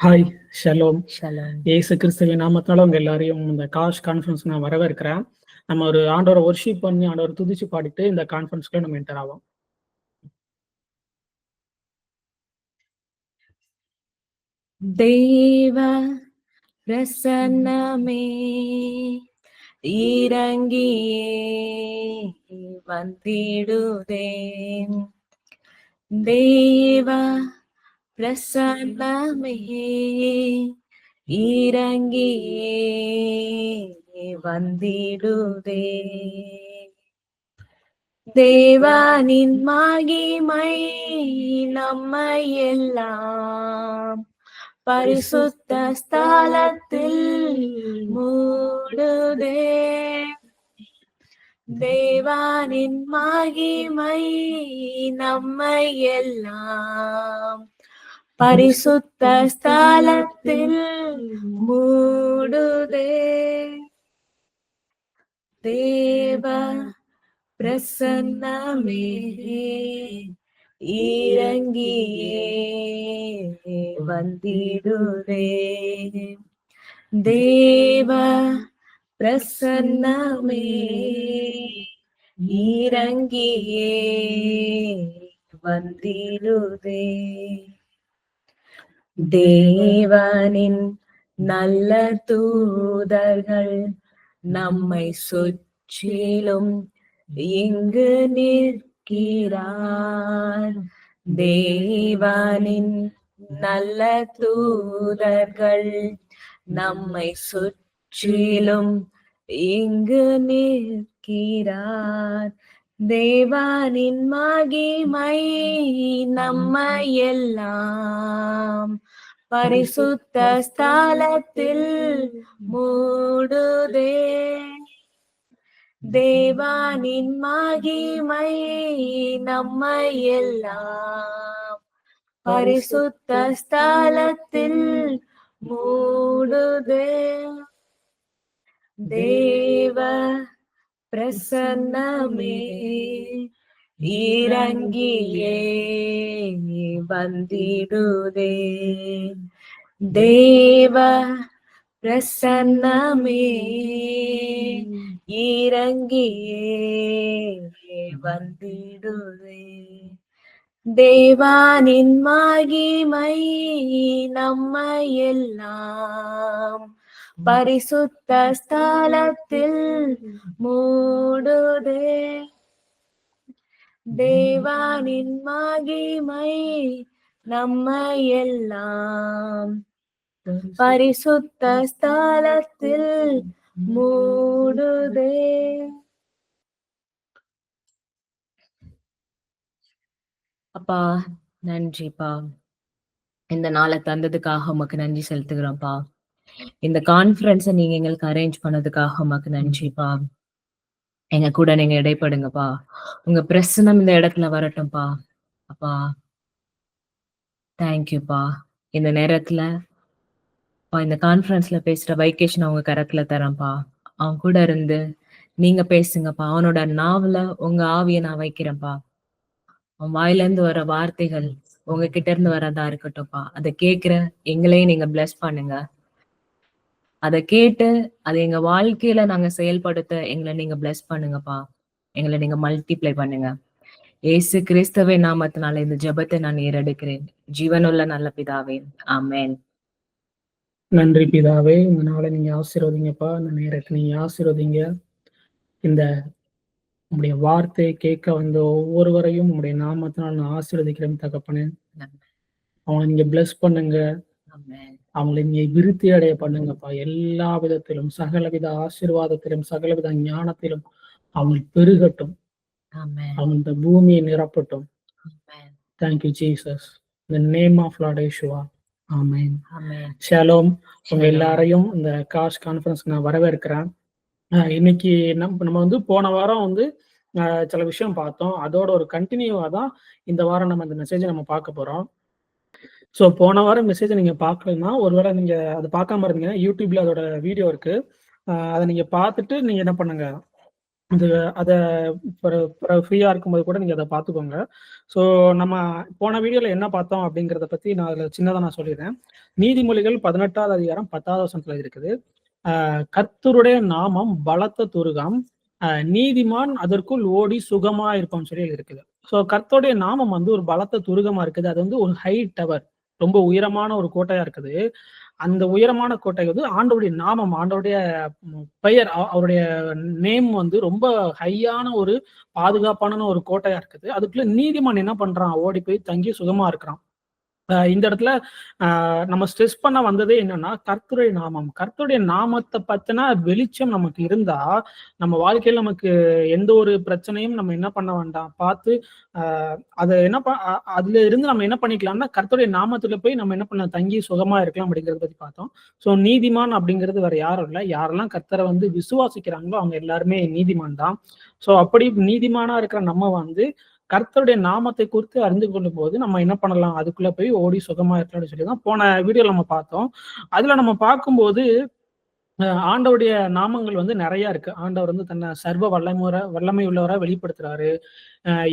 Hi, shalom. Shalom. இயேசு கிறிஸ்துவின் நாமத்தினால உங்க எல்லாரையும் இந்த காஷ் கான்ஃபரன்ஸ் நான் வரவேற்கிறேன். நம்ம ஒரு ஆண்டவரை வொர்ஷிப் பண்ணி ஆண்டவரை துதிச்சு பாடிட்டு இந்த கான்ஃபரன்ஸ்க்குள்ள நம்ம என்டர் ஆவோம். தேவ பிரசன்னமே இறங்கியே வந்திடுதே. தேவ பிரசன்னமே இறங்கியே வந்திடுதே. தேவனின் மகிமை நம்மை எல்லாம் பரிசுத்த ஸ்தலத்தில் மூடுதே. தேவனின் மகிமை நம்மை எல்லாம் பரிசுத்த ஸ்தலத்தில் மூடுதே. தேவ பிரசன்னமே இறங்கியே வந்திடுதே. தேவ பிரசன்னமே இறங்கியே வந்திடுதே. தேவனின் நல்ல தூதர்கள் நம்மை சுற்றிலும் இங்கு நிற்கிறார். தேவனின் நல்ல தூதர்கள் நம்மை சுற்றிலும் இங்கு நிற்கிறார். தேவனின் மகிமை நம்மை எல்லாம் பரிசுத்த ஸ்தலத்தில் மூடுதே. தேவனின் மகிமை நம்மை எல்லாம் பரிசுத்த ஸ்தலத்தில் மூடுதே. தேவ பிரசன்னமே இறங்கியே வந்திடுதே. தேவ பிரசன்னமே இறங்கியே வந்திடுதே. தேவனின் மகிமை நம்மை எல்லாம் பரிசுத்த ஸ்தலத்தில் மூடுதே. தேவனின் மகிமை நம்மை எல்லாம் பரிசுத்த ஸ்தலத்தில் மூடுதே. அப்பா நன்றிப்பா, இந்த நாளை தந்ததுக்காக உமக்கு நன்றி செலுத்துகிறோம்ப்பா. இந்த கான்ஃபரன்ஸை நீங்க எங்களுக்கு அரேஞ்ச் பண்ணதுக்காக உமக்கு நன்றிப்பா. எங்க கூட நீங்க இடைப்படுங்கப்பா. உங்க பிரசனம் இந்த இடத்துல வரட்டும்பா. அப்பா தேங்க்யூப்பா. இந்த நேரத்துல இந்த கான்ஃபரன்ஸ்ல பேசுற வைகேஷன் அவங்க கரத்துல தரேன்ப்பா. அவன் கூட இருந்து நீங்க பேசுங்கப்பா. அவனோட நாவல உங்க ஆவியை நான் வைக்கிறேன்ப்பா. அவன் வாயில இருந்து வர வார்த்தைகள் உங்ககிட்ட இருந்து வரதா இருக்கட்டும்ப்பா. அதை கேட்கிற எங்களையும் நீங்க பிளஸ் பண்ணுங்க. அதை கேட்டு அதை எங்க வாழ்க்கையில நாங்க செயல்படுத்த எங்களை நீங்க பிளஸ் பண்ணுங்கப்பா. எங்களை நீங்க மல்டிப்ளை பண்ணுங்க. இயேசு கிறிஸ்துவை நாமத்தினால இந்த ஜெபத்தை நான் ஏறெடுக்கிறேன். ஜீவனுள்ள நல்ல பிதாவே, ஆமென். நன்றி பிதாவே, இந்த நாளை நீங்க ஆசீர்வதிங்கப்பா. இந்த நேரத்தை நீங்க ஆசீர்வதிங்க. இந்த உங்களுடைய வார்த்தையை கேட்க வந்த ஒவ்வொருவரையும் உங்களுடைய நாமத்தினால் நான் ஆசீர்வதிக்கிறேன் தகப்பனே. அவங்களை நீங்க பிளஸ் பண்ணுங்க. அவங்களை நீங்க விருத்தி அடைய பண்ணுங்கப்பா. எல்லா விதத்திலும் சகலவித ஆசீர்வாதத்திலும் சகலவித ஞானத்திலும் அவங்க பெருகட்டும். அவங்க இந்த பூமியை நிரப்பட்டும். Thank you Jesus. இந்த name of lord Yeshua. Amen. Shalom. உங்க எல்லாரையும் இந்த காஷ் கான்ஃபரன்ஸ்க்கு நான் வரவேற்கிறேன். இன்னைக்கு நம்ம வந்து போன வாரம் வந்து சில விஷயம் பார்த்தோம். அதோட ஒரு கண்டினியூவா தான் இந்த வாரம் நம்ம இந்த மெசேஜை நம்ம பார்க்க போறோம். ஸோ போன வாரம் மெசேஜை நீங்க பார்க்கலன்னா, ஒருவேளை நீங்க அதை பார்க்காம இருந்தீங்கன்னா யூடியூப்ல அதோட வீடியோ இருக்கு. அதை நீங்க பார்த்துட்டு நீங்க என்ன பண்ணுங்க, அது அத ஃப்ரீயா இருக்கும்போது கூட நீங்க அத பார்த்துக்கோங்க. ஸோ நம்ம போன வீடியோல என்ன பார்த்தோம் அப்படிங்கிறத பத்தி நான் அதுல சின்னதா நான் சொல்லிர்றேன். நீதிமொழிகள் 18வது அதிகாரம் 10வது வசனத்துல இருக்குது. கர்த்தருடைய நாமம் பலத்த துருகம். நீதிமான் அதற்குள் ஓடி சுகமா இருப்பான்னு சொல்லி இருக்குது. ஸோ கர்த்தருடைய நாமம் வந்து ஒரு பலத்த துருகமா இருக்குது. அது வந்து ஒரு ஹை டவர். ரொம்ப உயரமான ஒரு கோட்டையா இருக்குது. அந்த உயரமான கோட்டை வந்து ஆண்டவருடைய நாமம், ஆண்டவருடைய பெயர், அவருடைய நேம் வந்து ரொம்ப ஹையான ஒரு பாதுகாப்பான ஒரு கோட்டையா இருக்குது. அதுக்குள்ள நீதிமான் என்ன பண்றான்? ஓடி போய் தங்கி சுகமா இருக்கிறான். இந்த இடத்துல நம்ம ஸ்ட்ரெஸ் பண்ண வந்ததே என்னன்னா, கர்த்தருடைய நாமம். கர்த்தருடைய நாமத்த பத்தின வெளிச்சம் நமக்கு இருந்தா, நம்ம வாழ்க்கையில நமக்கு எந்த ஒரு பிரச்சனையும் நம்ம என்ன பண்ண வேண்டாம். பார்த்து அ அத என்ன ப அ அதுல இருந்து நம்ம என்ன பண்ணிக்கலாம்னா, கர்த்தருடைய நாமத்துல போய் நம்ம என்ன பண்ணலாம், தங்கி சுகமா இருக்கலாம் அப்படிங்கிறத பத்தி பார்த்தோம். ஸோ நீதிமான் அப்படிங்கிறது வேற யாரும் இல்ல. யாரெல்லாம் கர்த்தர வந்து விசுவாசிக்கிறாங்களோ, அவங்க எல்லாருமே நீதிமான் தான். ஸோ அப்படி நீதிமானா இருக்கிற நம்ம வந்து கர்த்தருடைய நாமத்தை குறித்து அறிந்து கொள்ளும்போது, நம்ம என்ன பண்ணலாம்? அதுக்குள்ள போய் ஓடி சுகமா இருக்கலாம்னு சொல்லி தான் போன வீடியோல நம்ம பார்த்தோம். அதுல நம்ம பார்க்கும்போது, ஆண்டவருடைய நாமங்கள் வந்து நெறைய இருக்கு. ஆண்டவர் வந்து தன்னை சர்வ வல்லமை உள்ளவரா வெளிப்படுத்துறாரு.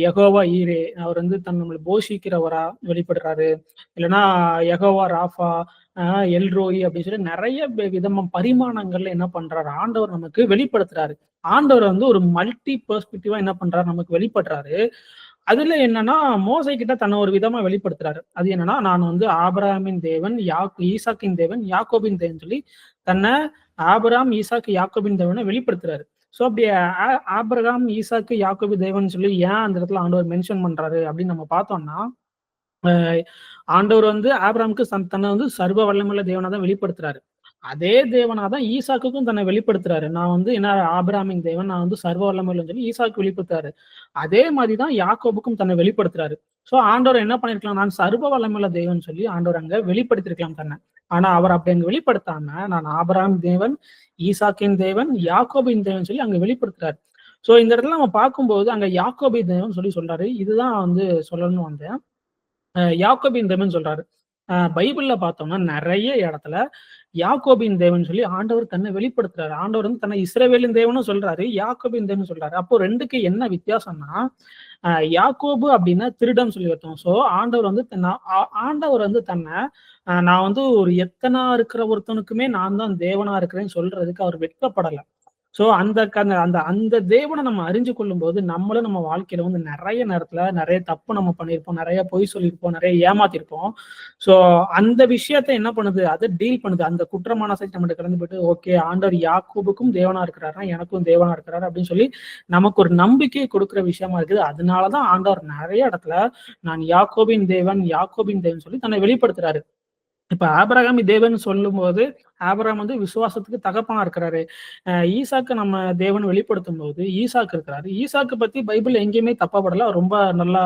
யெகோவா ஈரே, அவர் வந்து நம்மள போஷிக்கிறவரா வெளிப்படுறாரு. இல்லன்னா யெகோவா ராஃபா, அ எல்ரோயி அப்படின்னு சொல்லி நெறைய விதமா பரிமாணங்கள்ல என்ன பண்றாரு? ஆண்டவர் நமக்கு வெளிப்படுத்துறாரு. ஆண்டவர் வந்து ஒரு மல்டி பெர்ஸ்பெக்டிவா என்ன பண்றாரு? நமக்கு வெளிப்படுறாரு. அதுல என்னன்னா, மோசே கிட்ட தன்னை ஒரு விதமா வெளிப்படுத்துறாரு. அது என்னன்னா, நான் வந்து ஆபிரகாமின் தேவன், ஈசாக்கின் தேவன், யாக்கோபின் தேவன் சொல்லி தன்னை ஆபிரகாம், ஈசாக்கு, யாக்கோபின் தேவனை வெளிப்படுத்துறாரு. சோ அப்படி ஆபிரகாம், ஈசாக்கு, யாக்கோபு தேவன் சொல்லி ஏன் அந்த இடத்துல ஆண்டவர் மென்ஷன் பண்றாரு அப்படின்னு நம்ம பார்த்தோம்னா, அ ஆண்டவர் வந்து ஆபிரகாமுக்கு தன்னை வந்து சர்வ வல்லமையுள்ள தேவனா தான் வெளிப்படுத்துறாரு. அதே தேவனா தான் ஈசாக்குக்கும் தன்னை வெளிப்படுத்துறாரு. நான் வந்து என்ன ஆபிரகாமின் தேவன், நான் வந்து சர்வ வல்லமையுள்ளவன்னு சொல்லி ஈசாக்கு வெளிப்படுத்துறாரு. அதே மாரி தான் யாக்கோபுக்கும் தன்னை வெளிப்படுத்துறாரு. சோ ஆண்டவர் என்ன பண்ணியிருக்கலாம், நான் சர்வ வல்லமையுள்ள தேவன் சொல்லி ஆண்டவர் அங்க வெளிப்படுத்தியிருக்கலாம் தன்னை. ஆனா அவர் அப்படி அங்க வெளிப்படுத்தாம, நான் ஆபிரகாம் தேவன், ஈசாக்கின் தேவன், யாக்கோபின் தேவன் சொல்லி அங்க வெளிப்படுத்துறாரு. சோ இந்த இடத்துல நம்ம பார்க்கும்போது அங்க யாக்கோபின் தேவன் சொல்லி சொல்றாரு. இதுதான் வந்து சொல்லணும்னு வந்தேன். யாக்கோபின் தேவன் சொல்றாரு. பைபிள்ல பார்த்தோம்னா நெறைய இடத்துல யாக்கோபின் தேவன் சொல்லி ஆண்டவர் தன்னை வெளிப்படுத்துறாரு. ஆண்டவர் வந்து தன்னை இஸ்ரவேலின் தேவனும் சொல்றாரு, யாக்கோபின் தேவனும் சொல்றாரு. அப்போ 2க்கு என்ன வித்தியாசம்னா, யாக்கோபு அப்படின்னா திருடன் சொல்லி அர்த்தம். சோ ஆண்டவர் வந்து ஆண்டவர் வந்து தன்னை நான் வந்து ஒரு எத்தனா இருக்கிற ஒருத்தனுக்குமே நான் தான் தேவனா இருக்கிறேன்னு சொல்றதுக்கு அவர் வெட்கப்படல. சோ அந்த அந்த அந்த தேவனை நம்ம அறிஞ்சு கொள்ளும்போது, நம்மளும் நம்ம வாழ்க்கையில வந்து நெறைய நேரத்துல நெறைய தப்பு நம்ம பண்ணியிருப்போம். நெறைய பொய் சொல்லியிருப்போம். நெறைய ஏமாத்திருப்போம். சோ அந்த விஷயத்த என்ன பண்ணுது? அத டீல் பண்ணுது. அந்த குற்ற மனசாட்சி நம்மட்ட கடந்து போயிட்டு, ஓகே ஆண்டவர் யாக்கோபுக்கும் தேவனா இருக்கிறாருன்னா, எனக்கும் தேவனா இருக்கிறாரு அப்படின்னு சொல்லி நமக்கு ஒரு நம்பிக்கையை கொடுக்கிற விஷயமா இருக்குது. அதனால தான் ஆண்டவர் நெறைய இடத்துல நான் யாக்கோபின் தேவன் சொல்லி தன்னை வெளிப்படுத்துறாரு. இப்ப ஆபிரகாம் தேவன் சொல்லும்போது, ஆபிரகாம் வந்து விசுவாசத்துக்கு தகப்பனா இருக்கிறாரு. ஈசாக்கு நம்ம தேவன் வெளிப்படுத்தும்போது, ஈசாக்கு இருக்கிறாரு. ஈசாக்கு பத்தி பைபிள்ல எங்கேயுமே தப்பா படல. அவர் ரொம்ப நல்லா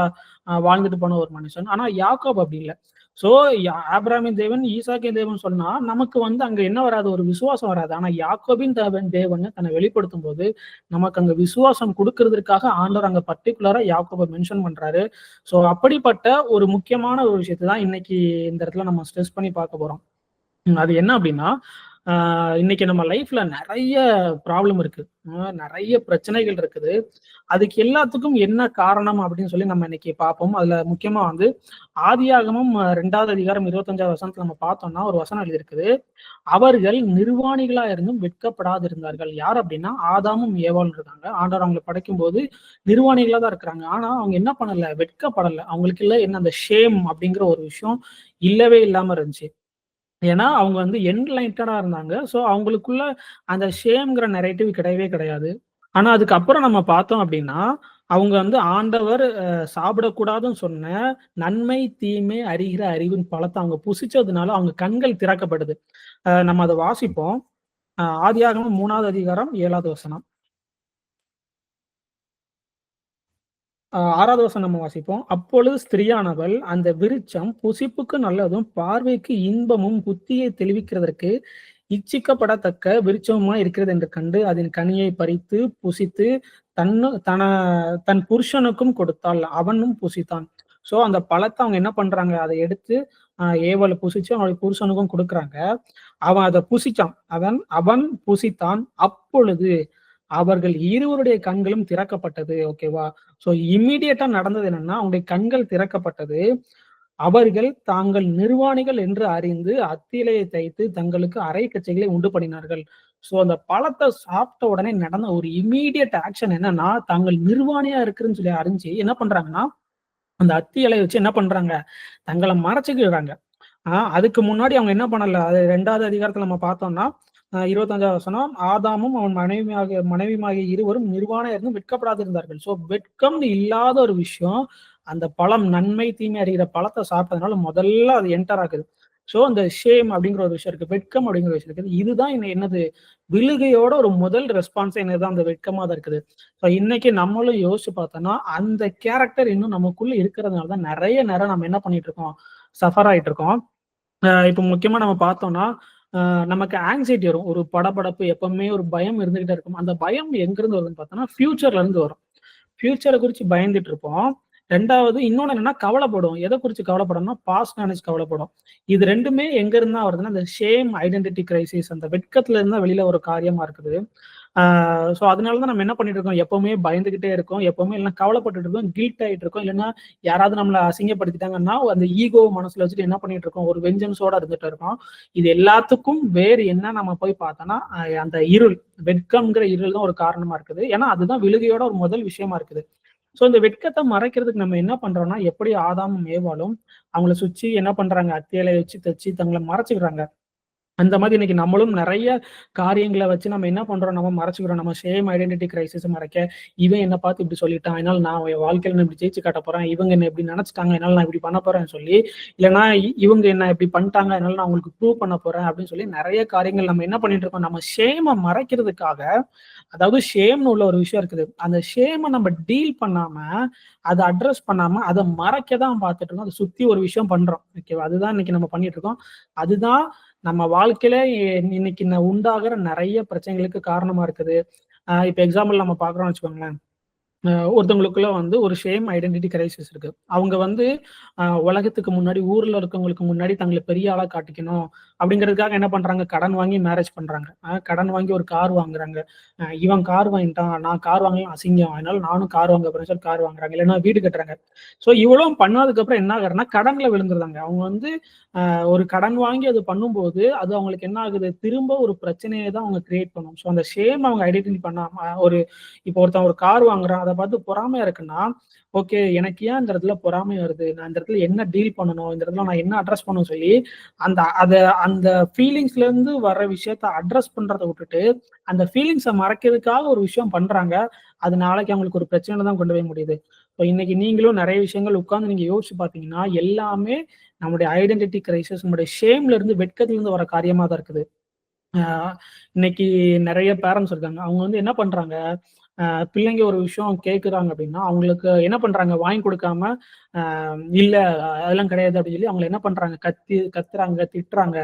வாழ்ந்துட்டு போன ஒரு மனுஷன். ஆனா யாக்கோப் அப்படி இல்ல. சோ ஆபிரகாமின் தேவன், ஈசாக்கின் தேவன் சொன்னா, நமக்கு வந்து அங்க என்ன வராது? ஒரு விசுவாசம் வராது. ஆனா யாக்கோபின் தேவன் தன்னை வெளிப்படுத்தும்போது, நமக்கு அங்க விசுவாசம் குடுக்கிறதற்காக ஆண்டவர் அங்க பர்ட்டிகுலரா யாக்கோப மென்ஷன் பண்றாரு. சோ அப்படிப்பட்ட ஒரு முக்கியமான ஒரு விஷயத்த தான் இன்னைக்கு இந்த இடத்துல நம்ம ஸ்ட்ரெஸ் பண்ணி பார்க்க போறோம். அது என்ன அப்படின்னா, இன்னைக்கு நம்ம லைஃப்ல நெறைய ப்ராப்ளம் இருக்கு. நெறைய பிரச்சனைகள் இருக்குது. அதுக்கு எல்லாத்துக்கும் என்ன காரணம் அப்படின்னு சொல்லி நம்ம இன்னைக்கு பார்ப்போம். அதுல முக்கியமா வந்து ஆதியாகமம் 2வது அதிகாரம் 25வது வசனத்துல நம்ம பார்த்தோம்னா, ஒரு வசனம் எழுதியிருக்குது. அவர்கள் நிர்வாணிகளா இருந்தும் வெட்கப்படாதிருந்தார்கள். யார் அப்படின்னா, ஆதாமும் ஏவாளும் இருக்காங்க. ஆண்டவர் அவங்கள படைக்கும்போது நிர்வாணிகளா தான் இருக்கிறாங்க. ஆனா அவங்க என்ன பண்ணல? வெட்கப்படல. அவங்களுக்குள்ள என்ன அந்த ஷேம் அப்படிங்கிற ஒரு விஷயம் இல்லவே இல்லாம இருந்துச்சு. ஏன்னா, அவங்க வந்து என்லைட்டடா இருந்தாங்க. சோ, அவங்களுக்குள்ள அந்த ஷேம்ங்கிற நரேட்டிவ் கிடையவே கிடையாது. ஆனா, அதுக்கப்புறம் நம்ம பார்த்தோம் அப்டின்னா, அவங்க வந்து ஆண்டவர் சாப்பிடக்கூடாதுன்னு சொன்ன நன்மை, தீமை அறிகிற அறிவின் பழத்த அவங்க புசிச்சதுனால அவங்க கண்கள் திறக்கப்படுது. நம்ம அத வாசிப்போம். ஆதியாகமம் 3வது அதிகாரம் 7வது வசனம். 6வது வசனம் நம்ம வாசிப்போம். அப்பொழுது ஸ்திரியானவள் அந்த விருட்சம் புசிப்புக்கு நல்லதும், பார்வைக்கு இன்பமும், புத்தியை தெளிவிக்கிறதற்கு இச்சிக்கப்படத்தக்க விருட்சமுமாய் இருக்கிறது என்று கண்டு, அதன் கனியை பறித்து புசித்து தன் புருஷனுக்கும் கொடுத்தாள். அவனும் புசித்தான். சோ அந்த பழத்த அவங்க என்ன பண்றாங்க? அத எடுத்து ஏவாள் புசிச்சு அவனுடைய புருஷனுக்கும் குடுக்குறாங்க. அவன் அத புசிச்சான். அவன் அவன் புசித்தான். அப்பொழுது அவர்கள் இருவருடைய கண்களும் திறக்கப்பட்டது. ஓகேவா? ஸோ இம்மீடியட்டா நடந்தது என்னன்னா, அவங்களுடைய கண்கள் திறக்கப்பட்டது. அவர்கள் தாங்கள் நிர்வாணிகள் என்று அறிந்து அத்தியிலையை தைத்து தங்களுக்கு அரைக்கச்சைகளை உண்டு பண்ணினார்கள். ஸோ அந்த பழத்த சாப்பிட்ட உடனே நடந்த ஒரு இம்மீடியட் ஆக்ஷன் என்னன்னா, தாங்கள் நிர்வாணியா இருக்குன்னு சொல்லி அறிஞ்சு என்ன பண்றாங்கன்னா, அந்த அத்தி இலைய வச்சு என்ன பண்றாங்க, தங்கள மறைச்சுக்கிறாங்க. அதுக்கு முன்னாடி அவங்க என்ன பண்ணல, அது 2வது அதிகாரத்துல நம்ம பார்த்தோம்னா, 25வது வசனம், ஆதாமும் அவன் மனைவியுமாகிய இருவரும் நிர்வாணம் இருந்தும் வெட்கப்படாதிருந்தார்கள். ஸோ வெட்கம்னு இல்லாத ஒரு விஷயம், அந்த பழம் நன்மை, தீமை அறிகிற பழத்த சாப்பிட்டதுனால முதல்ல அது என்டர் ஆகுது. ஸோ அந்த ஷேம் அப்படிங்கிற ஒரு விஷயம் இருக்கு. வெட்கம் அப்படிங்கிற விஷயம் இருக்குது. இதுதான் என்னது விழுகையோட ஒரு முதல் ரெஸ்பான்ஸே என்னதான் அந்த வெட்கமா தான் இருக்குது. ஸோ இன்னைக்கு நம்மளும் யோசிச்சு பார்த்தோம்னா, அந்த கேரக்டர் இன்னும் நமக்குள்ள இருக்கிறதுனால தான் நெறைய நேரம் நம்ம என்ன பண்ணிட்டு இருக்கோம், சஃபர் ஆயிட்டு இருக்கோம். இப்ப முக்கியமா நம்ம பார்த்தோம்னா, நமக்கு ஆங்ஸைட்டி வரும். ஒரு படபடப்பு எப்பவுமே ஒரு பயம் இருந்துகிட்டே இருக்கும். அந்த பயம் எங்கிருந்து வருதுன்னு பார்த்தோம்னா, ஃபியூச்சர்ல இருந்து வரும். ஃபியூச்சர குறிச்சு பயந்துட்டு இருப்போம். 2வது இன்னொன்னு என்னன்னா கவலைப்படுவோம். எத குறிச்சு கவலைப்படும்னா, பாஸ்ட் நெனச்சு கவலைப்படும். இது 2மே எங்க இருந்து தான் வருதுன்னா, அந்த ஷேம் ஐடென்டிட்டி கிரைசிஸ் அந்த வெட்கத்துல இருந்து தான் வெளியில ஒரு காரியமா இருக்குது. ஸோ அதனால தான் நம்ம என்ன பண்ணிட்டு இருக்கோம், எப்பவுமே பயந்துகிட்டே இருக்கோம். எப்பவுமே இல்லன்னா கவலைப்பட்டுட்டு இருக்கோம். கில்ட் ஆயிட்டு இருக்கோம். இல்லன்னா யாராவது நம்மள அசிங்கப்படுத்திட்டாங்கன்னா, அந்த ஈகோ மனசுல வச்சுட்டு என்ன பண்ணிட்டு இருக்கோம், ஒரு வெஞ்சன்ஸோட இருந்துட்டு இருக்கோம். இது எல்லாத்துக்கும் வேறு என்ன நம்ம போய் பார்த்தோம்னா, அந்த இருள், வெட்கம்ங்கிற இருள் தான் ஒரு காரணமா இருக்குது. ஏன்னா அதுதான் விழுகையோட ஒரு முதல் விஷயமா இருக்குது. ஸோ இந்த வெட்கத்த மறைக்கிறதுக்கு நம்ம என்ன பண்றோம்னா, எப்படி ஆதாமும் ஏவாளும் அவங்கள சுற்றி என்ன பண்றாங்க, அத்தியலை வச்சு தச்சு தங்கள மறைச்சுக்கிறாங்க. அந்த மாதிரி இன்னைக்கு நம்மளும் நெறைய காரியங்கள வச்சு நம்ம என்ன பண்றோம், நம்ம மறைச்சுக்கிறோம். நம்ம ஷேம் ஐடென்டிட்டி கிரைசிஸ மறைக்க, இவன் என்ன பார்த்து இப்படி சொல்லிட்டான், அதனால நான் என் வாழ்க்கையில நான் இப்படி ஜெயிச்சு காட்ட போறேன். இவங்க என்ன இப்படி நெனச்சுட்டாங்க, அதனால நான் இப்படி பண்ண போறேன்னு சொல்லி, இல்லன்னா இவங்க என்ன இப்படி பண்ணிட்டாங்க, அதனால நான் அவங்களுக்கு ப்ரூவ் பண்ண போறேன் அப்படின்னு சொல்லி நெறைய காரியங்கள் நம்ம என்ன பண்ணிட்டு இருக்கோம், நம்ம ஷேம மறைக்கிறதுக்காக, அதாவது ஷேம்னு உள்ள ஒரு விஷயம் இருக்குது. அந்த ஷேம நம்ம டீல் பண்ணாம, அத அட்ரஸ் பண்ணாம, அத மறைக்க தான் பார்த்துட்டு இருக்கோம். அத சுத்தி ஒரு விஷயம் பண்றோம். ஓகேவா? அதுதான் இன்னைக்கு நம்ம பண்ணிட்டு இருக்கோம். அதுதான் நம்ம வாழ்க்கையில இன்னைக்கு உண்டாகிற நெறைய பிரச்சனைகளுக்கு காரணமா இருக்குது. இப்ப எக்ஸாம்பிள் நம்ம பார்க்குறோம்னு வச்சுக்கோங்களேன். ஒருத்தவங்களுக்குள்ள வந்து ஒரு ஷேம் ஐடென்டிட்டி கிரைசிஸ் இருக்கு. அவங்க வந்து உலகத்துக்கு முன்னாடி, ஊர்ல இருக்கவங்களுக்கு முன்னாடி தங்கள பெரிய ஆளா காட்டிக்கணும் அப்படிங்கிறதுக்காக என்ன பண்றாங்க, கடன் வாங்கி மேரேஜ் பண்றாங்க. கடன் வாங்கி ஒரு கார் வாங்குறாங்க. இவன் கார் வாங்கிட்டான், நான் கார் வாங்கலாம் அசிங்கம். அதனால நானும் கார் வாங்க போறேன்னு சொல்லி கார் வாங்குறாங்க. இல்லன்னா வீடு கட்டுறாங்க. ஸோ இவ்வளவும் பண்ணதுக்கு அப்புறம் என்ன ஆகுறதுன்னா, கடன்ல விழுந்துருறாங்க. அவங்க வந்து ஒரு கடன் வாங்கி அது பண்ணும்போது, அது அவங்களுக்கு என்ன ஆகுது, திரும்ப ஒரு பிரச்சனைய தான் அவங்க கிரியேட் பண்ணும். ஸோ அந்த ஷேம் அவங்க ஐடென்டிட்டி பண்ணாம இப்போ ஒருத்தன் ஒரு கார் வாங்குறான், அத பார்த்து பொறாமையா இருக்குன்னா, ஓகே எனக்கு ஏன் இந்த இடத்துல பொறாமை வருது? நான் இந்த இடத்துல என்ன டீல் பண்ணணும்? இந்த இடத்துல நான் என்ன அட்ரஸ் பண்ணணும்னு சொல்லி, அந்த ஃபீலிங்ஸ்ல இருந்து வர்ற விஷயத்த அட்ரஸ் பண்றத விட்டுட்டு, அந்த ஃபீலிங்ஸ மறைக்கிறதுக்காக ஒரு விஷயம் பண்றாங்க. அது நாளைக்கு அவங்களுக்கு ஒரு பிரச்சனையில தான் கொண்டு போய் முடியுது. இப்போ இன்னைக்கு நீங்களும் நெறைய விஷயங்கள் உட்கார்ந்து நீங்க யோசிச்சு பார்த்தீங்கன்னா, எல்லாமே நம்முடைய ஐடென்டிட்டி கிரைசிஸ், நம்முடைய ஷேம்ல இருந்து, வெட்கத்துல இருந்து வர காரியமா தான் இருக்குது. ஆ இன்னைக்கு நெறைய பேரண்ட்ஸ் இருக்காங்க. அவங்க வந்து என்ன பண்றாங்க, பிள்ளைங்க ஒரு விஷயம் கேட்குறாங்க அப்படின்னா, அவங்களுக்கு என்ன பண்றாங்க, வாங்கி குடுக்காம, அ இல்ல அதெல்லாம் கிடையாது அப்படின்னு சொல்லி அவங்கள என்ன பண்றாங்க, கத்துறாங்க, திட்டுறாங்க.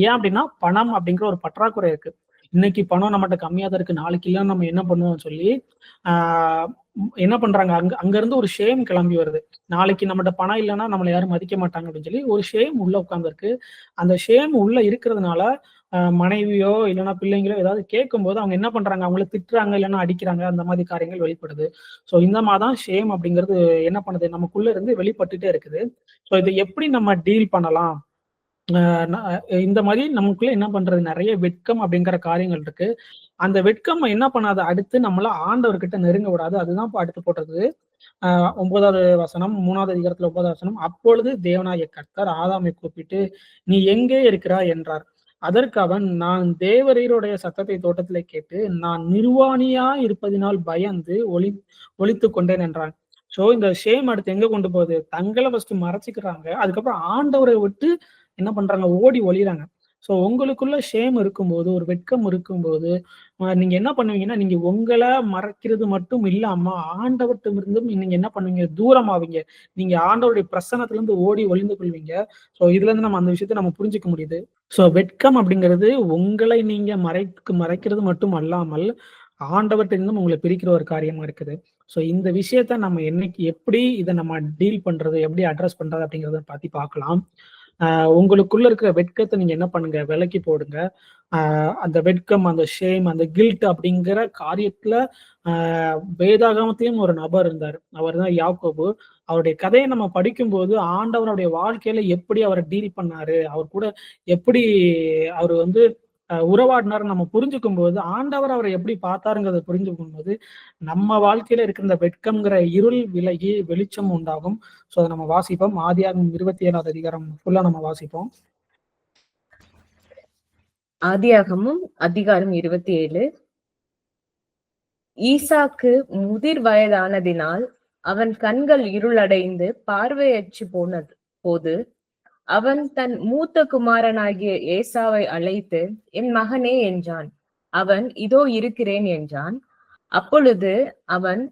ஏன் அப்படின்னா, பணம் அப்படிங்கிற ஒரு பற்றாக்குறை இருக்கு. இன்னைக்கு பணம் நம்மட்ட கம்மியா தான் இருக்கு. நாளைக்கு இல்லன்னா நம்ம என்ன பண்ணுவோம்னு சொல்லி, ஆ என்ன பண்றாங்க, அங்க இருந்து ஒரு ஷேம் கிளம்பி வருது. நாளைக்கு நம்மட்ட பணம் இல்லன்னா நம்மள யாரும் மதிக்க மாட்டாங்க அப்படின்னு சொல்லி ஒரு ஷேம் உள்ள உட்கார்ந்திருக்கு. அந்த ஷேம் உள்ள இருக்கிறதுனால, மனைவியோ இல்லன்னா பிள்ளைங்களோ ஏதாவது கேட்கும்போது அவங்க என்ன பண்றாங்க, அவங்கள திட்டுறாங்க, இல்லன்னா அடிக்கிறாங்க. அந்த மாதிரி காரியங்கள் வெளிப்படுது. ஸோ இந்த மாரி தான் ஷேம் அப்படிங்கிறது என்ன பண்ணுது, நமக்குள்ள இருந்து வெளிப்பட்டுட்டே இருக்குது. ஸோ இத எப்படி நம்ம டீல் பண்ணலாம்? அ ந இந்த மாரி நமக்குள்ள என்ன பண்றது, நெறைய வெட்கம் அப்படிங்கிற காரியங்கள் இருக்கு. அந்த வெட்கம் என்ன பண்ணாது, அடுத்து நம்மள ஆண்டவர்கிட்ட நெருங்க விடாது. அதுதான் இப்ப அடுத்து போட்டிருக்குது. 9வது வசனம், 3வது அதிகாரத்துல 9வது வசனம். அப்பொழுது தேவனாகிய கர்த்தர் ஆதாமை கூப்பிட்டு, "நீ எங்கே இருக்கிறாய்?" என்றார். அதற்கு அவன், "நான் தேவரீருடைய சத்தத்தை தோட்டத்திலே கேட்டு, நான் நிர்வாணியா இருப்பதினால் பயந்து ஒளித்துக் கொண்டேன்" என்றான். ஸோ இந்த ஷேம் அடுத்து எங்க கொண்டு போகுது? தங்கள ஃபர்ஸ்ட் மறைச்சுக்கிறாங்க. அதுக்கப்புறம் ஆண்டவரை விட்டு என்ன பண்றாங்க, ஓடி ஒளியிறாங்க. ஸோ உங்களுக்குள்ள ஷேம் இருக்கும்போது, ஒரு வெட்கம் இருக்கும்போது, நீங்க என்ன பண்ணுவீங்கன்னா, நீங்க உங்கள மறைக்கிறது மட்டும் இல்லாம, ஆண்டவர்ட்டமிருந்தும் நீங்க என்ன பண்ணுவீங்க, தூரமாவீங்க. நீங்க ஆண்டவருடைய பிரசன்னத்திலிருந்து ஓடி ஒளிந்து கொள்வீங்க. ஸோ இதுலருந்து நம்ம அந்த விஷயத்த நம்ம புரிஞ்சுக்க முடியுது. ஸோ வெட்கம் அப்படிங்கிறது உங்களை நீங்க மறைக்கிறது மட்டும் அல்லாமல், ஆண்டவர்ட்டருந்தும் உங்கள பிரிக்கிற ஒரு காரியமா இருக்குது. ஸோ இந்த விஷயத்த நம்ம என்னைக்கு எப்படி இத நம்ம டீல் பண்றது, எப்படி அட்ரஸ் பண்றது அப்படிங்கிறத பத்தி பார்க்கலாம். உங்களுக்குள்ள இருக்கிற வெட்கத்தை நீங்க என்ன பண்ணுங்க, விலக்கி போடுங்க. அந்த வெட்கம், அந்த ஷேம், அந்த கில்ட் அப்படிங்கிற காரியத்துல வேதாகமத்திலும் ஒரு நபர் இருந்தார். அவர் தான் யாக்கோபு. அவருடைய கதையை நம்ம படிக்கும்போது ஆண்டவருடைய வாழ்க்கையில எப்படி அவரை டீல் பண்ணாரு, அவர் கூட எப்படி அவர் வந்து உறவாடினாரு நம்ம புரிஞ்சுக்கும் போது, ஆண்டவர் அவரை எப்படி பார்த்தாருங்கிறத புரிஞ்சுக்கும் போது, நம்ம வாழ்க்கையில இருக்கிற இந்த வெட்கம்ங்கிற இருள் விலகி வெளிச்சம் உண்டாகும். ஸோ அதை நம்ம வாசிப்போம். ஆதியாகமம் 27வது அதிகாரம் ஃபுல்லா நம்ம வாசிப்போம். ஆதியாகமம் அதிகாரம் 27. ஈசாக்கு முதிர் வயதானதினால் அவன் கண்கள் இருளடைந்து பார்வையற்று போனது போது அவன் தன் மூத்த குமாரனாகிய ஏசாவை அழைத்து, என் மகனே என்றான். அவன், இதோ இருக்கிறேன் என்றான். அப்பொழுது அவன்,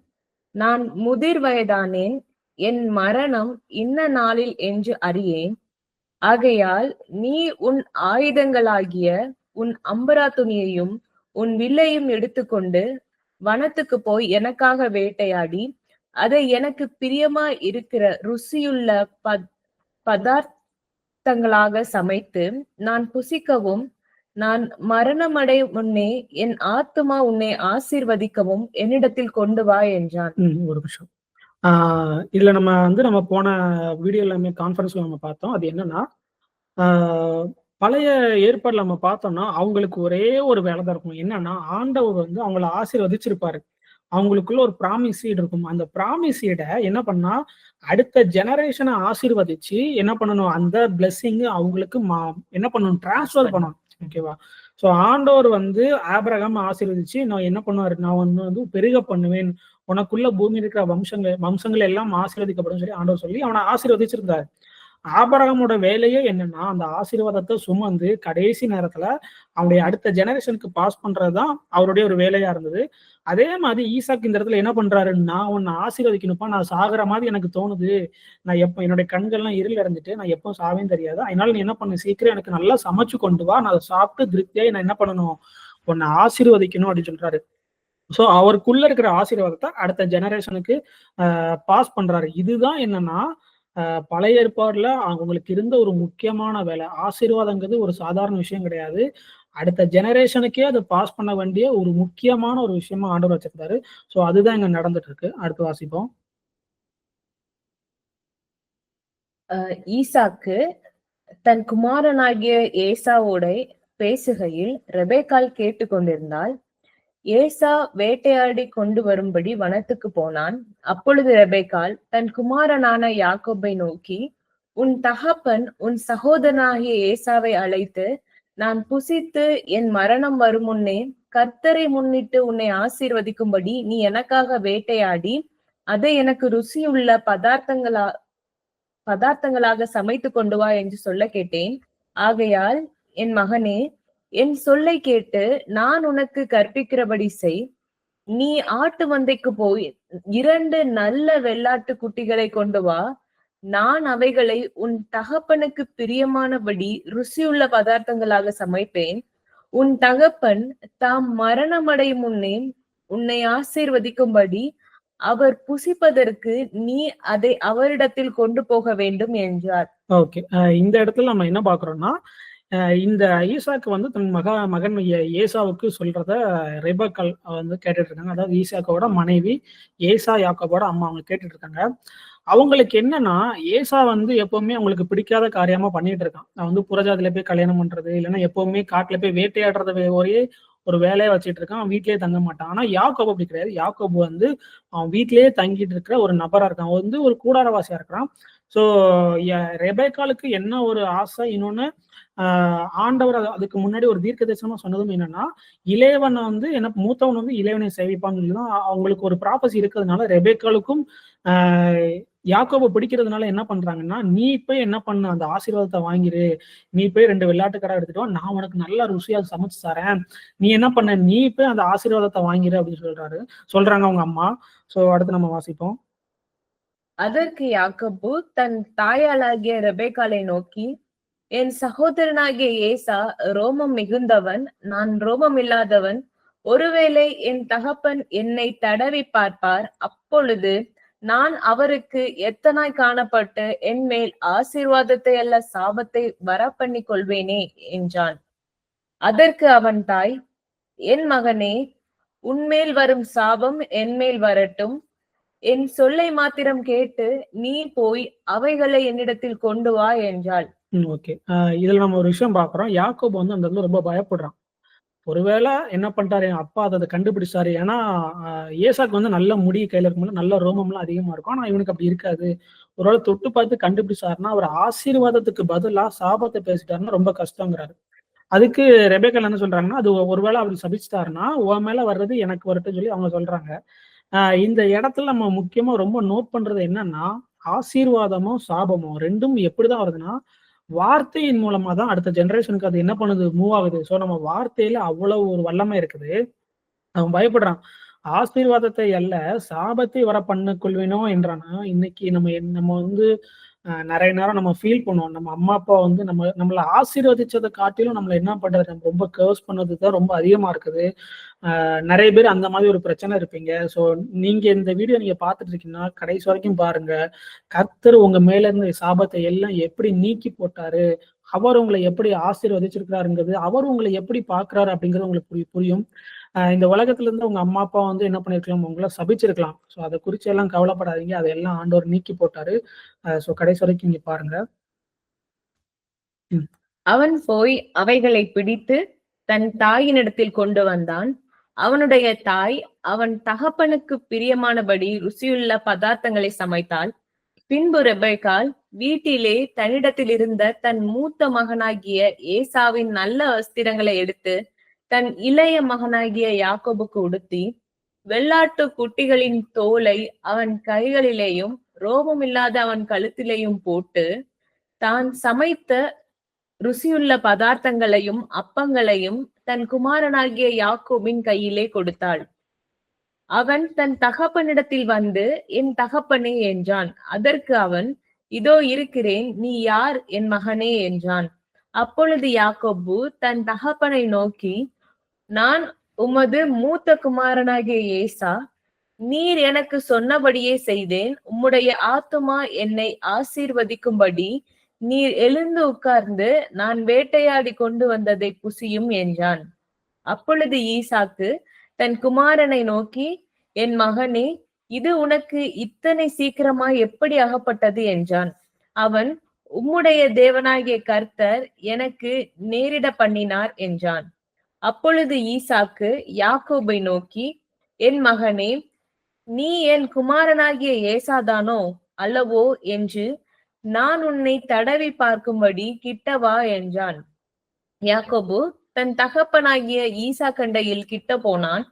நான் முதிர் வயதானேன், என் மரணம் இன்ன நாளில் என்று அறியேன். ஆகையால் நீ உன் ஆயுதங்களாகிய உன் அம்பரா துணியையும் உன் வில்லையும் எடுத்துக்கொண்டு வனத்துக்கு போய் எனக்காக வேட்டையாடி அதை எனக்கு பிரியமா இருக்கிற ருசியுள்ள பதார்த்தங்களாக சமைத்து நான் புசிக்கவும், நான் மரணமடை முன்னே என் ஆத்துமா உன்னை ஆசீர்வதிக்கவும் என்னிடத்தில் கொண்டு வா என்றான். ஒரு நிமிஷம். இதுல நம்ம போன வீடியோ எல்லாமே கான்ஃபரன்ஸ்ல நம்ம பார்த்தோம். அது என்னன்னா, பழைய ஏற்பாடுல நம்ம பார்த்தோம்னா, அவங்களுக்கு ஒரே ஒரு வேலை தான் இருக்கும். என்னன்னா, ஆண்டவர் வந்து அவங்கள ஆசீர்வதிச்சிருப்பாரு. அவங்களுக்குள்ள ஒரு ப்ராமிஸ் சீட் இருக்கும். அந்த ப்ராமிஸ் சீட என்ன பண்ணா, அடுத்த ஜெனரேஷனை ஆசீர்வதிச்சு என்ன பண்ணணும், அந்த பிளெஸிங் அவங்களுக்கு என்ன பண்ணணும், டிரான்ஸ்ஃபர் பண்ணணும். ஓகேவா? ஸோ ஆண்டவர் வந்து ஆபிரகாம் ஆசீர்வதிச்சு, நான் என்ன பண்ணுவாரு, நான் வந்து பெருக பண்ணுவேன், உனக்குள்ள பூமியில் இருக்கிற வம்சங்கள் எல்லாம் ஆசீர்வதிக்கப்படும் சொல்லி ஆண்டவர் சொல்லி அவனை ஆசீர்வதிச்சிருந்தாரு. ஆபிரகாமோட வேலையே என்னன்னா, அந்த ஆசீர்வாதத்தை சுமந்து கடைசி நேரத்துல அவனுடைய அடுத்த ஜெனரேஷனுக்கு பாஸ் பண்றதுதான் அவருடைய ஒரு வேலையா இருந்தது. அதே மாதிரி ஈசாக்கு இந்த இடத்துல என்ன பண்றாரு, நான் உன்னை ஆசீர்வதிக்கணும்ப்பா, நான் சாகுற மாதிரி எனக்கு தோணுது, நான் எப்ப என்னுடைய கண்கள்லாம் இருள் அடைஞ்சிட்டு நான் எப்போ சாவேன்னு தெரியாது, அதனால நீ என்ன பண்ணு, சீக்கிரம் எனக்கு நல்லா சமைச்சு கொண்டு வா, நான் அதை சாப்பிட்டு திருப்தியாய் நான் என்ன பண்ணணும், உன்னை ஆசீர்வதிக்கணும் அப்படின்னு சொல்றாரு. ஸோ அவருக்குள்ள இருக்கிற ஆசீர்வாதத்தை அடுத்த ஜெனரேஷனுக்கு பாஸ் பண்றாரு. இதுதான் என்னன்னா, பழைய ஏற்பாடுல அவங்களுக்கு இருந்த ஒரு முக்கியமான வேலை. ஆசீர்வாதங்கிறது ஒரு சாதாரண விஷயம் கிடையாது. அடுத்த ஜெனரேஷனுக்கே அதை பாஸ் பண்ண வேண்டிய ஒரு முக்கியமான ஒரு விஷயமா ஆண்டவர் வச்சிருந்தாரு. ஸோ அதுதான் இங்க நடந்துட்டு இருக்கு. அடுத்து வாசிப்போம். ஈசாக்கு தன் குமாரனாகிய ஏசாவோட பேசுகையில் ரெபேக்காள் கேட்டுக்கொண்டிருந்தாள். ஏசா வேட்டையாடி கொண்டு வரும்படி வனத்துக்கு போனான். அப்பொழுது ரெபேக்காள் தன் குமாரனான யாக்கோபை நோக்கி, உன் தகப்பன் உன் சகோதரனாகிய ஏசாவை அழைத்து, நான் புசித்து என் மரணம் வரும் முன்னே கர்த்தரை முன்னிட்டு உன்னை ஆசீர்வதிக்கும்படி நீ எனக்காக வேட்டையாடி அதை எனக்கு ருசியுள்ள பதார்த்தங்களாக சமைத்து கொண்டு வா என்று சொல்ல கேட்டேன். ஆகையால் என் மகனே, என் சொல்லை கேட்டு நான் உனக்கு கற்பிக்கிறபடி செய். நீ ஆட்டு மந்தைக்கு போய் 2 நல்ல வெள்ளாட்டு குட்டிகளை கொண்டு வா. நான் அவைகளை உன் தகப்பனுக்கு பிரியமானபடி ருசியுள்ள பதார்த்தங்களாக சமைப்பேன். உன் தகப்பன் தாம் மரணமடையும் முன்னே உன்னை ஆசீர்வதிக்கும்படி அவர் புசிப்பதற்கு நீ அதை அவரிடத்தில் கொண்டு போக வேண்டும் என்றார். ஓகே. இந்த இடத்துல நம்ம என்ன பாக்குறோம்னா, இந்த ஈசாக்கு வந்து தன் மகன் ஏசாவுக்கு சொல்றத ரெபேக்காள் வந்து கேட்டுட்டு இருக்காங்க. அதாவது ஈசாக்கோட மனைவி, ஏசா யாக்கோபோட அம்மா, அவங்க கேட்டுட்டு இருக்காங்க. அவங்களுக்கு என்னன்னா, ஏசா வந்து எப்பவுமே அவங்களுக்கு பிடிக்காத காரியமா பண்ணிட்டு இருக்கான். நான் வந்து புறஜாதியில போய் கல்யாணம் பண்றது, இல்லைன்னா எப்பவுமே காட்டுல போய் வேட்டையாடுறத ஒரே ஒரு வேலையை வச்சுட்டு இருக்கான். அவன் வீட்லயே தங்க மாட்டான். ஆனா யாக்கோபு அப்படி கிடையாது. யாக்கோபு வந்து அவன் வீட்லயே தங்கிட்டு இருக்கிற ஒரு நபரா இருக்கான். அவன் வந்து ஒரு கூடாரவாசியா இருக்கிறான். ஸோ ரெபேக்காளுக்கு என்ன ஒரு ஆசை, இன்னொன்னு ஆண்டவர் அதுக்கு முன்னாடி ஒரு தீர்க்க தரிசனமா சொன்னதும் என்னன்னா, இளையவனை வந்து மூத்தவன் வந்து இளையவனை சேவிப்பான்னு சொல்லிதான் அவங்களுக்கு ஒரு ப்ராபசி இருக்கிறதுனால ரெபேக்காளுக்கும் யாக்கோபை பிடிக்கிறதுனால என்ன பண்றாங்கன்னா, நீ போய் என்ன பண்ண, அந்த ஆசீர்வாதத்தை வாங்கிரு, நீ போய் 2 வெள்ளாட்டுக்கடை எடுத்துட்டு வா, நான் உனக்கு நல்லா ருசியா சமைச்சு தரேன், நீ என்ன பண்ண, நீ போய் அந்த ஆசீர்வாதத்தை வாங்கிரு அப்படின்னு சொல்றாங்க அவங்க அம்மா. சோ அடுத்து நம்ம வாசிப்போம். அதற்கு யாக்கோபு தன் தாயாளாகிய ரெபேக்காளை நோக்கி, என் சகோதரனாகிய ஏசா ரோமம் மிகுந்தவன், நான் ரோமம் இல்லாதவன். ஒருவேளை என் தகப்பன் என்னை தடவி பார்ப்பார், அப்பொழுது நான் அவருக்கு எத்தனாய் காணப்பட்டு என் மேல் ஆசீர்வாதத்தை அல்ல சாபத்தை வரப்பண்ணிக் கொள்வேனே என்றான். அதற்கு அவன் தாய், என் மகனே, உன்மேல் வரும் சாபம் என்மேல் வரட்டும். என் சொல்லை மாத்திரம் கேட்டு நீ போய் அவைகளை என்னிடத்தில் கொண்டு வா என்றாள். ஓகே. இதுல நம்ம ஒரு விஷயம் பார்க்குறோம். யாக்கோபு வந்து அந்த இடத்துல ரொம்ப பயப்படுறான். ஒருவேளை என்ன பண்ணிட்டாரு, என் அப்பா அத கண்டுபிடிச்சாரு. ஏன்னா, ஏசாக்கு வந்து நல்ல முடி கையில இருக்கும்போது நல்ல ரோமம்லாம் அதிகமா இருக்கும். ஆனா இவனுக்கு அப்படி இருக்காது. ஒருவேளை தொட்டு பார்த்து கண்டுபிடிச்சாருன்னா, அவர் ஆசீர்வாதத்துக்கு பதிலா சாபத்த பேசிட்டாருன்னா ரொம்ப கஷ்டங்கிறாரு. அதுக்கு ரெபெக்காள் என்ன சொல்றாங்கன்னா, அது ஒருவேளை அவர் சபிச்சுட்டாருன்னா, உன் மேல வர்றது எனக்கு வரட்டும்னு சொல்லி அவங்க சொல்றாங்க. இந்த இடத்துல நம்ம முக்கியமா ரொம்ப நோட் பண்றது என்னன்னா, ஆசீர்வாதமும், சாபமும் 2ம் எப்படிதான் வருதுன்னா, வார்த்தையின் மூலமா தான் அடுத்த ஜெனரேஷனுக்கு அது என்ன பண்ணுது? மூவ் ஆகுது. ஸோ நம்ம வார்த்தையில அவ்வளவு ஒரு வல்லமை இருக்குது. அவன் பயப்படுறான். ஆசீர்வாதத்தை அல்ல, சாபத்தை வர பண்ணக் கொள்வேனோ என்றானா, இன்னைக்கு நம்ம வந்து நெறைய நேரம் நம்ம ஃபீல் பண்ணுவோம். நம்ம அம்மா, அப்பா வந்து நம்மள ஆசீர்வதிச்சத காட்டிலும் நம்மள என்ன பண்றது? நம்ம ரொம்ப கர்ஸ் பண்ணது தான் ரொம்ப அதிகமா இருக்குது. நெறைய பேர் அந்த மாதிரி ஒரு பிரச்சனை இருப்பீங்க. ஸோ நீங்க இந்த வீடியோ நீங்க பார்த்துட்டு இருக்கீங்கன்னா, கடைசி வரைக்கும் பாருங்க. கர்த்தர் உங்க மேல இருந்த சாபத்தை எல்லாம் எப்படி நீக்கி போட்டாரு? அவர் உங்கள எப்படி ஆசீர்வதிச்சிருக்கிறாருங்கிறது, அவர் உங்கள எப்படி பார்க்கிறாரு அப்படிங்கிறது உங்களுக்கு புரியும். இந்த உலகத்துல இருந்து உங்க அம்மா, அப்பா வந்து என்ன பண்ணியிருக்கலாம்? உங்கள சபிச்சிருக்கலாம். ஸோ அத குறிச்சு எல்லாம் கவலைப்படாதீங்க. அதெல்லாம் ஆண்டவர் நீக்கி போட்டாரு. ஸோ கடைசி வரைக்கும் இங்க பாருங்க. அவன் போய் அவைகளை பிடித்து தன் தாயினிடத்தில் கொண்டு வந்தான். அவனுடைய தாய் அவன் தகப்பனுக்கு பிரியமானபடி ருசியுள்ள பதார்த்தங்களை சமைத்தாள். பின்பு ரெபெக்காள் வீட்டிலே தன்னிடத்தில் இருந்த தன் மூத்த மகனாகிய ஏசாவின் நல்ல வஸ்திரங்களை எடுத்து தன் இளைய மகனாகிய யாக்கோபுக்கு உடுத்தி, வெள்ளாட்டு குட்டிகளின் தோலை அவன் கைகளிலேயும் ரோமமில்லாத அவன் கழுத்திலேயும் போட்டு, தான் சமைத்த ருசியுள்ள பதார்த்தங்களையும் அப்பங்களையும் தன் குமாரனாகிய யாக்கோபின் கையிலே கொடுத்தாள். அவன் தன் தகப்பனிடத்தில் வந்து, என் தகப்பனே என்றான். அதற்கு அவன், இதோ இருக்கிறேன், நீ யார் என் மகனே என்றான். அப்பொழுது யாக்கோபு தன் தகப்பனை நோக்கி, நான் உமது மூத்த குமாரனாகிய ஏசா, நீர் எனக்கு சொன்னபடியே செய்தேன். உம்முடைய ஆத்துமா என்னை ஆசீர்வதிக்கும்படி நீர் எழுந்து உட்கார்ந்து நான் வேட்டையாடி கொண்டு வந்ததை புசியும் என்றான். அப்பொழுது ஈசாக்கு தன் குமாரனை நோக்கி, என் மகனே, இது உனக்கு இத்தனை சீக்கிரமாய் எப்படி அகப்பட்டது என்றான். அவன், உம்முடைய தேவனாகிய கர்த்தர் எனக்கு நேரிட பண்ணினார் என்றான். அப்பொழுது ஈசாக்கு யாக்கோபை நோக்கி, என் மகனே, நீ என் குமாரனாகிய ஏசாதானோ அல்லவோ என்று நான் உன்னை தடவி பார்க்கும்படி கிட்டவா என்றான். யாக்கோபு தன் தகப்பனாகிய ஈசா கண்டையில் கிட்ட போனான்.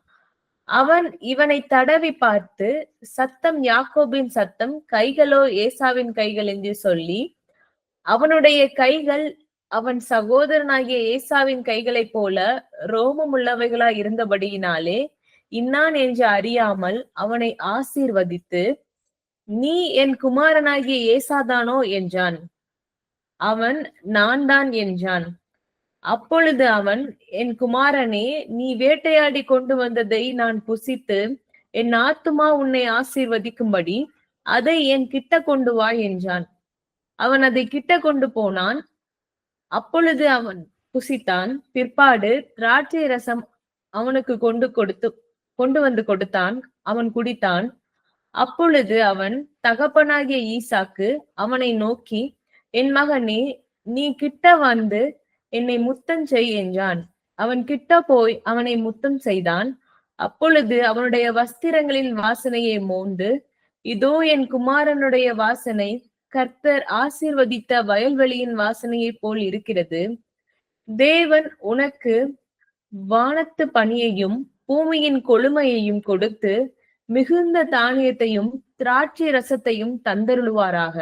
அவன் இவனை தடவி பார்த்து, சத்தம் யாக்கோபின் சத்தம், கைகளோ ஏசாவின் கைகள் என்று சொல்லி, அவனுடைய கைகள் அவன் சகோதரனாகிய ஏசாவின் கைகளைப் போல ரோமம் உள்ளவைகளாய் இருந்தபடியினாலே இன்னான் என்று அறியாமல் அவனை ஆசீர்வதித்து, நீ என் குமாரனாகிய ஏசாதானோ என்றான். அவன், நான் தான் என்றான். அப்பொழுது அவன், என் குமாரனே, நீ வேட்டையாடி கொண்டு வந்ததை நான் புசித்து என் ஆத்துமா உன்னை ஆசீர்வதிக்கும்படி அதை என் கிட்ட கொண்டு வா என்றான். அவன் அதை கிட்ட கொண்டு போனான். அப்பொழுது அவன் புசித்தான். பிற்பாடு திராட்சை ரசம் அவனுக்கு கொண்டு வந்து கொடுத்தான். அவன் குடித்தான். அப்பொழுது அவன் தகப்பனாகிய ஈசாக்கு அவனை நோக்கி, என் மகனே, நீ கிட்ட வந்து என்னை முத்தம் செய் என்றான். அவன் கிட்ட போய் அவனை முத்தம் செய்தான். அப்பொழுது அவனுடைய வஸ்திரங்களின் வாசனையை மோந்து, இதோ என் குமாரனுடைய வாசனை கர்த்தர் ஆசீர்வதித்த வயல்வெளியின் வாசனையைப் போல் இருக்கிறது. தேவன் உனக்கு வானத்து பனியையும் பூமியின் கொழுமையையும் கொடுத்து மிகுந்த தானியத்தையும் திராட்சை ரசத்தையும் தந்தருளுவாராக.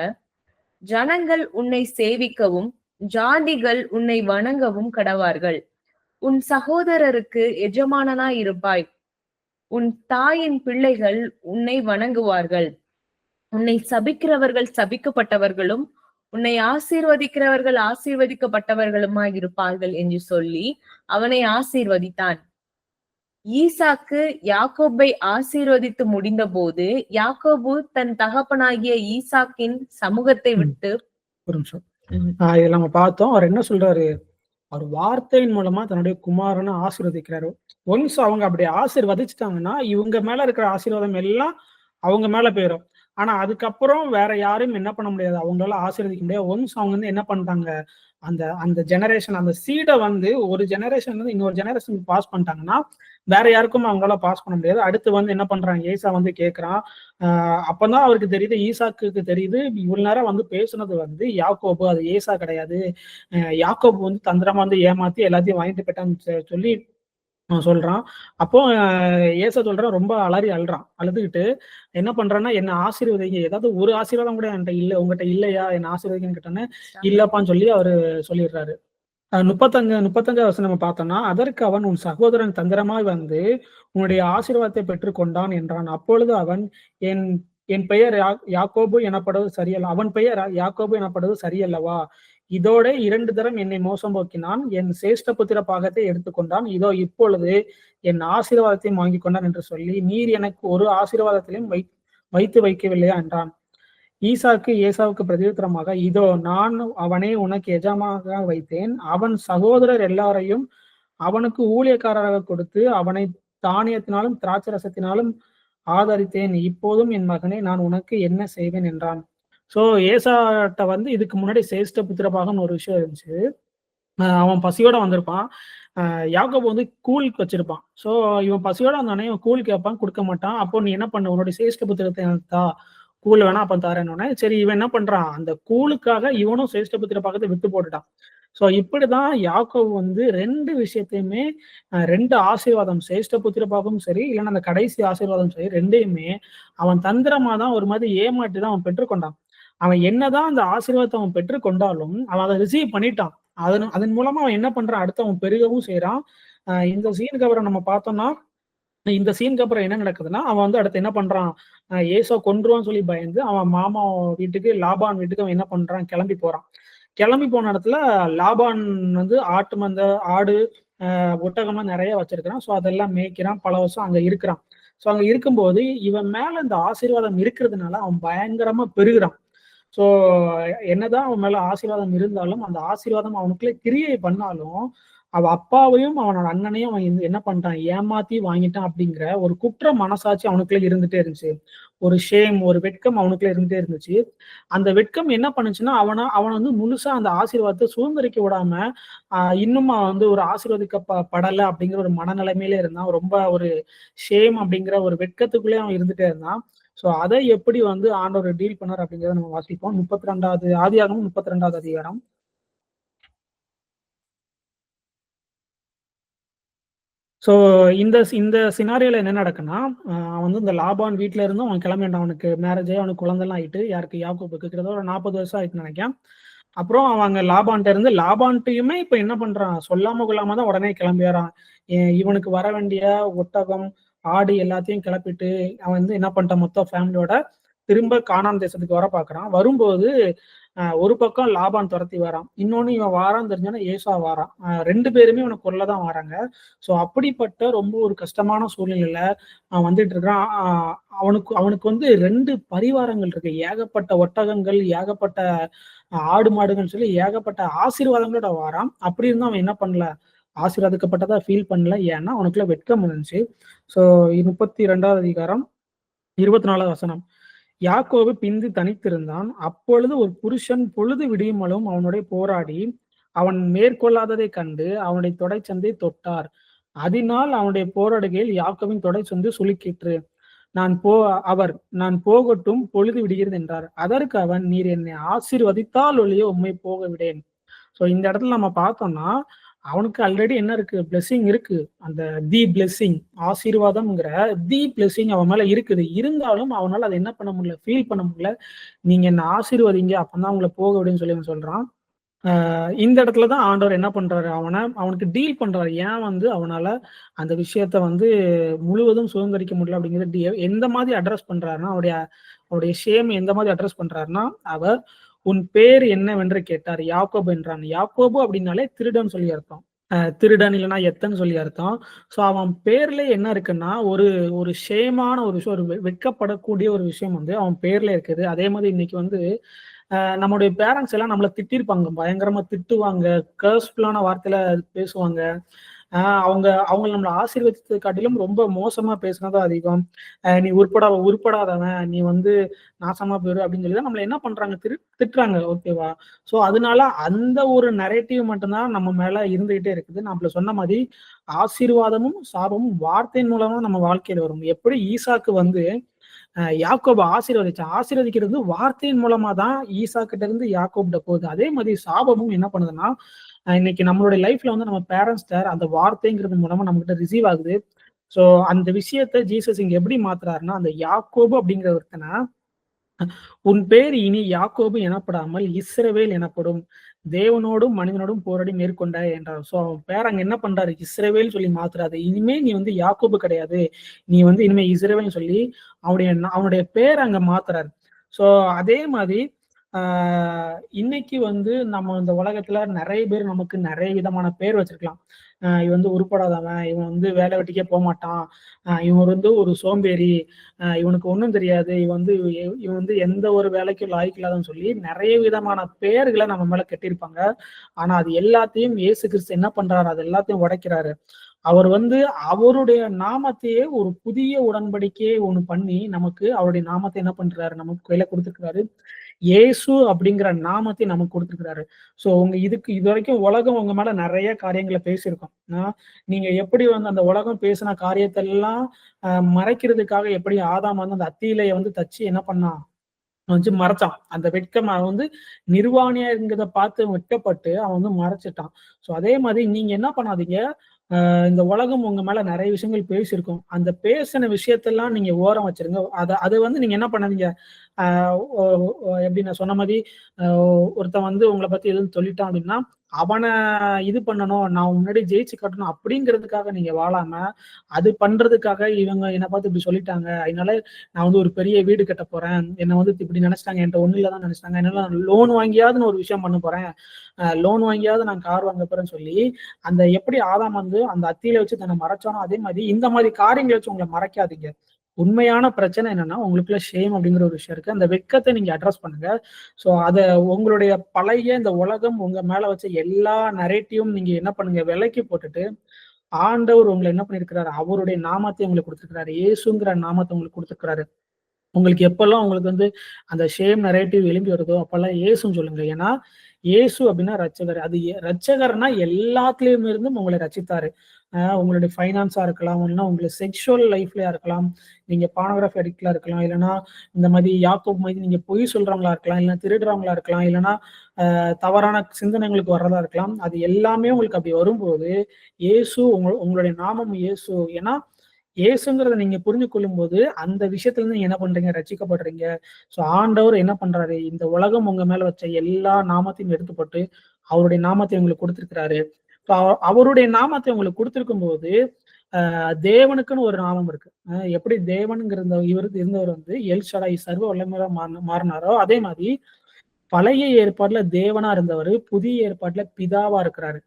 ஜனங்கள் உன்னை சேவிக்கவும் ஜாதிகள் உன்னை வணங்கவும் கடவார்கள். உன் சகோதரருக்கு எஜமானனாய் இருப்பாய். உன் தாயின் பிள்ளைகள் உன்னை வணங்குவார்கள். உன்னை சபிக்கிறவர்கள் சபிக்கப்பட்டவர்களும் உன்னை ஆசீர்வதிக்கிறவர்கள் ஆசீர்வதிக்கப்பட்டவர்களுமாய் இருப்பார்கள் என்று சொல்லி அவனை ஆசீர்வதித்தான். ஈசாக்கு யாக்கோபை ஆசீர்வதித்து முடிந்த போது யாக்கோபு தன் தகப்பனாகிய ஈசாக்கின் சமூகத்தை விட்டு ஒரு நிமிஷம். இதை நம்ம பார்த்தோம். அவர் என்ன சொல்றாரு? அவர் வார்த்தையின் மூலமா தன்னுடைய குமாரனை ஆசீர்வதிக்கிறாரு. ஒன்ஸ் அவங்க அப்படி ஆசீர்வதிச்சுட்டாங்கன்னா இவங்க மேல இருக்கிற ஆசீர்வாதம் எல்லாம் அவங்க மேல போயிடும். ஆனா அதுக்கப்புறம் வேற யாரும் என்ன பண்ண முடியாது, அவங்களால ஆசீர்வதிக்க முடியாது. ஒன்ஸ் அவங்க வந்து என்ன பண்ணிட்டாங்க, அந்த அந்த ஜெனரேஷன் அந்த சீடை வந்து ஒரு ஜெனரேஷன் வந்து இன்னொரு ஜெனரேஷன் பாஸ் பண்ணிட்டாங்கன்னா வேற யாருக்கும் அவங்களால பாஸ் பண்ண முடியாது. அடுத்து வந்து என்ன பண்றாங்க, ஏசா வந்து கேட்கிறான். அப்பதான் அவருக்கு தெரியுது, ஈசாக்கு தெரியுது, இவ்வளவு நேரம் வந்து பேசுனது வந்து யாக்கோபு, அது ஏசா கிடையாது. யாக்கோபு வந்து தந்திரமா வந்து ஏமாத்தி எல்லாத்தையும் வாங்கிட்டு போயிட்டான்னு சொல்லி சொல்றான். அப்போ ஏசா சொல்றான், ரொம்ப அலறி அழுறான். அழுதுகிட்டு என்ன பண்றான்னா, என்ன ஆசீர்வதிங்க, ஏதாவது ஒரு ஆசீர்வாதம் கூட என்கிட்ட இல்ல, உங்ககிட்ட இல்லையா, என்ன ஆசீர்வதிங்கன்னு கேட்டோன்னே இல்லப்பான்னு சொல்லி அவரு சொல்லிடுறாரு. 35 வசனம் நம்ம பார்த்தோம்னா, அதற்கு அவன், உன் சகோதரன் தந்திரமாய் வந்து உன்னுடைய ஆசீர்வாதத்தை பெற்றுக்கொண்டான் என்றான். அப்பொழுது அவன், என் என் பெயர் யாக்கோபு எனப்படுவது சரியல்ல, அவன் பெயர் யாக்கோபு எனப்படுவது சரியல்லவா? இதோட 2 தரம் என்னை மோசம் போக்கினான், என் சேஷ்ட புத்திர பாகத்தை எடுத்துக்கொண்டான், இதோ இப்பொழுது என் ஆசீர்வாதத்தையும் வாங்கி கொண்டான் என்று சொல்லி, நீர் எனக்கு ஒரு ஆசீர்வாதத்திலையும் வைத்து வைக்கவில்லையா என்றான். ஈசாக்கு ஏசாவுக்கு பிரதியுத்தரமாக, இதோ நான் அவனை உனக்கு எஜமாக வைத்தேன், அவன் சகோதரர் எல்லாரையும் அவனுக்கு ஊழியக்காரராக கொடுத்து அவனை தானியத்தினாலும் திராட்சரசத்தினாலும் ஆதரித்தேன். இப்போதும் என் மகனே, நான் உனக்கு என்ன செய்வேன் என்றான். சோ ஏசாட்ட வந்து இதுக்கு முன்னாடி சேஷ்ட புத்திரபாகம்னு ஒரு விஷயம் இருந்துச்சு. அவன் பசியோட வந்திருப்பான். யாக்கோபு வந்து கூலிக்கு வச்சிருப்பான். சோ இவன் பசியோட வந்தோடனே இவன் கூலி கேட்பான், கொடுக்க மாட்டான். அப்போ நீ என்ன பண்ண, உன்னுடைய சேஷ்ட புத்திரத்தை எனக்கு தா, கூல் வேணா அப்ப தரேன்னு. சரி, இவன் என்ன பண்றான், அந்த கூலுக்காக இவனும் சேஷ்ட புத்திர பாகத்தை வித்து போட்டுட்டான். சோ இப்படிதான் யாக்கோபு வந்து 2 விஷயத்தையுமே 2 ஆசீர்வாதம், சேஷ்ட புத்திர பாகம் சரி, இல்லைன்னா அந்த கடைசி ஆசீர்வாதம் சரி, 2யுமே அவன் தந்திரமா தான் ஒரு மாதிரி ஏமாற்றி தான் அவன் பெற்றுக்கொண்டான். அவன் என்னதான் அந்த ஆசீர்வாதத்தை அவன் பெற்றுக்கொண்டாலும் அவன் அதை ரிசீவ் பண்ணிட்டான். அதன் மூலமா அவன் என்ன பண்றான், அடுத்து அவன் பெருகவும் செய்யறான். இந்த சீனுக்கு அப்புறம் நம்ம பார்த்தோம்னா, இந்த சீனுக்கு அப்புறம் என்ன நடக்குதுன்னா, அவன் வந்து அடுத்து என்ன பண்றான், ஏசா கொன்றுவான்னு சொல்லி பயந்து அவன் மாமா வீட்டுக்கு, லாபான் வீட்டுக்கு அவன் என்ன பண்றான், கிளம்பி போறான். கிளம்பி போன இடத்துல லாபான் வந்து ஆட்டு மந்த, ஆடு, ஒட்டகம்லாம் நிறைய வச்சிருக்கிறான். ஸோ அதெல்லாம் மேய்க்கிறான், பல வருஷம் அங்க இருக்கிறான். ஸோ அங்க இருக்கும்போது இவன் மேல இந்த ஆசீர்வாதம் இருக்கிறதுனால அவன் பயங்கரமா பெருகுறான். ஸோ என்னதான் அவன் மேல ஆசீர்வாதம் இருந்தாலும் அந்த ஆசீர்வாதம் அவனுக்குள்ளே கிரியை பண்ணாலும் அவன் அப்பாவையும் அவனோட அண்ணனையும் அவன் என்ன பண்ணிட்டான், ஏமாத்தி வாங்கிட்டான் அப்படிங்கிற ஒரு குற்ற மனசாட்சி அவனுக்குள்ள இருந்துட்டே இருந்துச்சு. ஒரு ஷேம், ஒரு வெட்கம் அவனுக்குள்ள இருந்துட்டே இருந்துச்சு. அந்த வெட்கம் என்ன பண்ணுச்சுன்னா, அவனை வந்து முழுசா அந்த ஆசீர்வாதத்தை சுதந்திரிக்க விடாம இன்னும் அவன் வந்து ஒரு ஆசீர்வதிக்கப்படலை அப்படிங்கிற ஒரு மனநிலைமையில இருந்தான். ரொம்ப ஒரு ஷேம் அப்படிங்கிற ஒரு வெட்கத்துக்குள்ளே அவன் இருந்துட்டே இருந்தான். சோ அதை எப்படி வந்து ஆண்டவர் டீல் பண்ணார் அப்படிங்கிறத நம்ம வாசிப்போம். 32வது ஆதியாகமம் 32வது அதிகாரம். சோ இந்த இந்த சினாரியோல என்ன நடக்குன்னா, அவன் வந்து இந்த லாபான் வீட்டுல இருந்தும் அவன் கிளம்பிட்டான். அவனுக்கு மேரேஜ் ஆகி அவனுக்கு குழந்தைலாம் ஆயிட்டு, யாருக்கு, யாக்கோபுக்கு கிட்டத்தட்ட ஒரு 40 வருஷம் ஆயிட்டுன்னு நினைக்கிறேன். அப்புறம் அவங்க லாபான்ட்ட இருந்து, லாபான்ட்டையுமே இப்ப என்ன பண்றான், சொல்லாம கொள்ளாம தான் உடனே கிளம்பிடுறான். இவனுக்கு வர வேண்டிய ஒட்டகம், ஆடு எல்லாத்தையும் கிளப்பிட்டு அவன் வந்து என்ன பண்ணிட்டான், மொத்த ஃபேமிலியோட திரும்ப கானான் தேசத்துக்கு வர பாக்குறான். வரும்போது ஒரு பக்கம் லாபான் துரத்தி வரான், இன்னொன்னு இவன் வாரான்னு தெரிஞ்சோன்னா ஏசா வாரான். 2 பேருமே இவனுக்கு கொல்லதான் வராங்க. சோ அப்படிப்பட்ட ரொம்ப ஒரு கஷ்டமான சூழ்நிலையில அவன் வந்துட்டு இருக்கிறான். அவனுக்கு வந்து 2 பரிவாரங்கள் இருக்கு, ஏகப்பட்ட ஒட்டகங்கள், ஏகப்பட்ட ஆடு மாடுகள்னு சொல்லி ஏகப்பட்ட ஆசீர்வாதங்களோட வாரான். அப்படி இருந்தும் அவன் என்ன பண்ணல, ஆசீர்வாதிக்கப்பட்டதா ஃபீல் பண்ணல. ஏன்னா அவனுக்குள்ள வெட்கம் இருந்துச்சு. சோ 32வது அதிகாரம் 24வது வசனம். யாக்கோபு பிந்தி தனித்திருந்தான். அப்பொழுது ஒரு புருஷன் பொழுது விடியுமலும் அவனுடைய போராடி அவன் மேற்கொள்ளாததை கண்டு அவனுடைய தொடைச்சந்தை தொட்டார். அதனால் அவனுடைய போராடுகையில் யாக்கோபின் தொடைச்சந்து சுளுக்கிற்று. நான் போகட்டும், பொழுது விடுகிறது என்றார். அதற்கு அவன், நீர் என்னை ஆசீர்வதித்தால் ஒழிய உம்மை போக விடேன். சோ இந்த இடத்துல நம்ம பார்த்தோம்னா, அவனுக்கு ஆல்ரெடி என்ன இருக்கு, பிளெஸிங் இருக்கு. அந்த தி பிளெஸிங், ஆசீர்வாதம்ங்கிற தி பிளெஸிங் அவன் மேல இருக்குது. இருந்தாலும் அவனால அதை என்ன பண்ண முடியல, ஃபீல் பண்ண முடியல. நீங்க என்ன ஆசீர்வதிங்க, அப்பதான் உங்களை போக விடுன்னு சொல்லி அவன் சொல்றான். இந்த இடத்துலதான் ஆண்டவர் என்ன பண்றாரு, அவனுக்கு டீல் பண்றாரு. ஏன் வந்து அவனால அந்த விஷயத்த வந்து முழுவதும் சுதந்திரிக்க முடியல அப்படிங்கிறது எந்த மாதிரி அட்ரஸ் பண்றாருன்னா, அவருடைய ஷேம் எந்த மாதிரி அட்ரஸ் பண்றாருன்னா, அவர் உன் பேர் என்னவென்று கேட்டார், யாக்கோபு என்றான். யாக்கோபு அப்படின்னாலே திருடன் சொல்லி அர்த்தம். திருடன் இல்லைன்னா எத்தன்னு சொல்லி அர்த்தம். ஸோ அவன் பேர்ல என்ன இருக்குன்னா, ஒரு ஒரு ஷேமான ஒரு விஷயம், ஒரு வெட்கப்படக்கூடிய ஒரு விஷயம் வந்து அவன் பேர்ல இருக்குது. அதே மாதிரி இன்னைக்கு வந்து நம்முடைய பேரண்ட்ஸ் எல்லாம் நம்மள திட்டிருப்பாங்க. பயங்கரமா திட்டுவாங்க. கர்ஸ்ஃபுல்லான வார்த்தையில பேசுவாங்க. அவங்க அவங்கள நம்மள ஆசீர்வதித்தத காட்டிலும் ரொம்ப மோசமா பேசினது அதிகம். "நீ உருப்படாதவன், நீ வந்து நாசமா போயிரு" அப்படின்னு சொல்லி தான் நம்மள என்ன பண்றாங்க? திட்டுறாங்க. ஓகேவா? ஸோ அதனால அந்த ஒரு நரேட்டிவ் மட்டும் தான் நம்ம மேல இருந்துகிட்டே இருக்குது. நம்மள சொன்ன மாரி ஆசீர்வாதமும், சாபமும் வார்த்தையின் மூலமா நம்ம வாழ்க்கையில வரும். எப்படி ஈசாக்கு வந்து யாக்கோப ஆசீர்வதிக்கிறது வார்த்தையின் மூலமா தான் ஈசா கிட்ட இருந்து யாக்கோப்ட்ட போகுது. அதே மாதிரி சாபமும் என்ன பண்ணுதுன்னா, இன்னைக்கு நம்மளுடைய லைஃப்ல வந்து நம்ம பேரண்ட்ஸ்ட்ட அந்த வார்த்தைங்கிறது மூலமா நம்மகிட்ட ரிசீவ் ஆகுது. ஸோ அந்த விஷயத்த ஜீசஸ் இங்க எப்படி மாத்துறாருன்னா, அந்த யாக்கோபு அப்படிங்கிற ஒருத்தன, "உன் பேர் இனி யாக்கோபு எனப்படாமல் இஸ்ரவேல் எனப்படும். தேவனோடும் மனிதனோடும் போராடி மேற்கொண்டாய்" என்றார். ஸோ அவன் பேர் அங்க என்ன பண்றாரு? இஸ்ரவேல்னு சொல்லி மாத்துறாரு. இனிமே நீ வந்து யாக்கோபு கிடையாது. நீ வந்து இனிமே இஸ்ரவேல்னு சொல்லி அவனுடைய பேர் அங்க மாத்துறாரு. ஸோ அதே மாதிரி ஆ இன்னைக்கு வந்து நம்ம இந்த உலகத்துல நெறைய பேர் நமக்கு நெறைய விதமான பேர் வச்சிருக்கலாம். இவன் வந்து உருப்படாதவன், இவன் வந்து வேலை வெட்டிக்கே போமாட்டான், இவன் வந்து ஒரு சோம்பேறி, இவனுக்கு ஒண்ணும் தெரியாது, இவன் வந்து எந்த ஒரு வேலைக்கும் லாயக்கு இல்லாதவன்னு சொல்லி நெறைய விதமான பெயர்கள நம்ம மேல கட்டியிருப்பாங்க. ஆனா அது எல்லாத்தையும் இயேசு கிறிஸ்து என்ன பண்றாரு? அது எல்லாத்தையும் உடைக்கிறாரு. அவர் வந்து அவருடைய நாமத்தையே ஒரு புதிய உடன்படிக்கையை ஒண்ணு பண்ணி, நமக்கு அவருடைய நாமத்தை என்ன பண்றாரு? நமக்கு கையில குடுத்திருக்கிறாரு. இயேசு அப்படிங்கிற நாமத்தை நமக்கு குடுத்திருக்கிறாரு. ஸோ இதுவரைக்கும் உலகம் உங்க மேல நெறைய காரியங்கள பேசியிருக்கும். நீங்க எப்படி வந்து அந்த உலகம் பேசின காரியத்தெல்லாம் மறைக்கிறதுக்காக எப்படி ஆதாம் வந்து அந்த அத்தி இலைய வந்து தச்சு என்ன பண்ணான்? வச்சு மறைச்சான். அந்த வெட்கம் அவன் வந்து நிர்வாணியா இருக்கிறத பார்த்து வெட்கப்பட்டு அவன் வந்து மறைச்சுட்டான். ஸோ அதே மாதிரி நீங்க என்ன பண்ணாதீங்க, இந்த உலகம் உங்க மேல நெறைய விஷயங்கள் பேசியிருக்கும். அந்த பேசின விஷயத்தெல்லாம் நீங்க ஓரம் வச்சுருங்க. அத வந்து நீங்க என்ன பண்ணாதீங்க, அ ஒ ஒ எப்படி நான் சொன்ன மாரி, அ ஒருத்தன் வந்து உங்கள பத்தி எதுவும் சொல்லிட்டான் அப்படின்னா, அவன இது பண்ணணும், நான் முன்னாடி ஜெயிச்சு காட்டணும் அப்படிங்கிறதுக்காக நீங்க வாழாம, அது பண்றதுக்காக இவங்க என்ன பார்த்து இப்படி சொல்லிட்டாங்க. அதனால நான் வந்து ஒரு பெரிய வீடு கட்டப் போறேன். என்ன வந்து இப்படி நெனச்சுட்டாங்க. என்ட்ட ஒண்ணும் இல்ல தான் நெனச்சுட்டாங்க. அதனால நான் லோன் வாங்கியாவது நான் ஒரு விஷயம் பண்ண போறேன். லோன் வாங்கியாவது நான் கார் வாங்க போறேன்னு சொல்லி, அந்த எப்படி ஆதாம் வந்து அந்த அத்தியில வச்சு தன்னை மறைச்சானோ, அதே மாரி இந்த மாரி காரியங்கள வச்சு உங்கள மறைக்காதீங்க. உண்மையான பிரச்சனை என்னன்னா, உங்களுக்குள்ள ஷேம் அப்படிங்கிற ஒரு விஷயம் இருக்கு. அந்த வெட்கத்த நீங்க அட்ரஸ் பண்ணுங்க. ஸோ அத உங்களுடைய பழைய இந்த உலகம் உங்க மேல வச்ச எல்லா நரேட்டிவும் நீங்க என்ன பண்ணுங்க, விலக்கி போட்டுட்டு, ஆண்டவர் உங்கள என்ன பண்ணியிருக்கிறாரு, அவருடைய நாமத்தை உங்களுக்கு குடுத்திருக்கிறாரு. இயேசுங்கிற நாமத்த உங்களுக்கு குடுத்திருக்கிறாரு. உங்களுக்கு எப்பல்லாம் உங்களுக்கு வந்து அந்த ஷேம் நரேட்டிவ் எழும்பி வருதோ, அப்பல்லாம் இயேசுன்னு சொல்லுங்க. ஏன்னா, இயேசு அப்டின்னா ரட்சகர். அது ரட்சகர்னா எல்லாத்துலயும் இருந்தும் உங்கள ரட்சித்தாரு. உங்களுடைய ஃபைனான்ஸா இருக்கலாம், இல்லன்னா உங்கள செக்சுவல் லைஃப்லயா இருக்கலாம், நீங்க பார்னோகிராஃபி அடிக்ட்டா இருக்கலாம், இல்லன்னா இந்த மாரி யாக்கோப் மாரி நீங்க பொய் சொல்றவங்களா இருக்கலாம், இல்லன்னா திருடுறவங்களா இருக்கலாம், இல்லன்னா தவறான சிந்தனைகளுக்கு வர்றதா இருக்கலாம். அது எல்லாமே உங்களுக்கு அப்படி வரும்போது, இயேசு உங்களுடைய நாமம் இயேசு. ஏன்னா இயேசுங்கிறத நீங்க புரிஞ்சு கொள்ளும்போது, அந்த விஷயத்துல இருந்து நீங்க என்ன பண்றீங்க? ரட்சிக்கப்படுறீங்க. ஸோ ஆண்டவர் என்ன பண்றாரு? இந்த உலகம் உங்க மேல வச்ச எல்லா நாமத்தையும் எடுத்து போட்டு, அவருடைய நாமத்தை உங்களுக்கு குடுத்திருக்கிறாரு. ஸோ அவருடைய நாமத்தை உங்களுக்கு குடுத்திருக்கும்போது, தேவனுக்குன்னு ஒரு நாமம் இருக்கு. எப்படி தேவன்ங்கிற இருந்தவர் வந்து எல் ஷடாய் சர்வ வல்லமையுள்ளவரா மாறுனாரோ, அதே மாரி பழைய ஏற்பாட்டுல தேவனா இருந்தவரு, புதிய ஏற்பாட்டுல பிதாவா இருக்கிறாரு.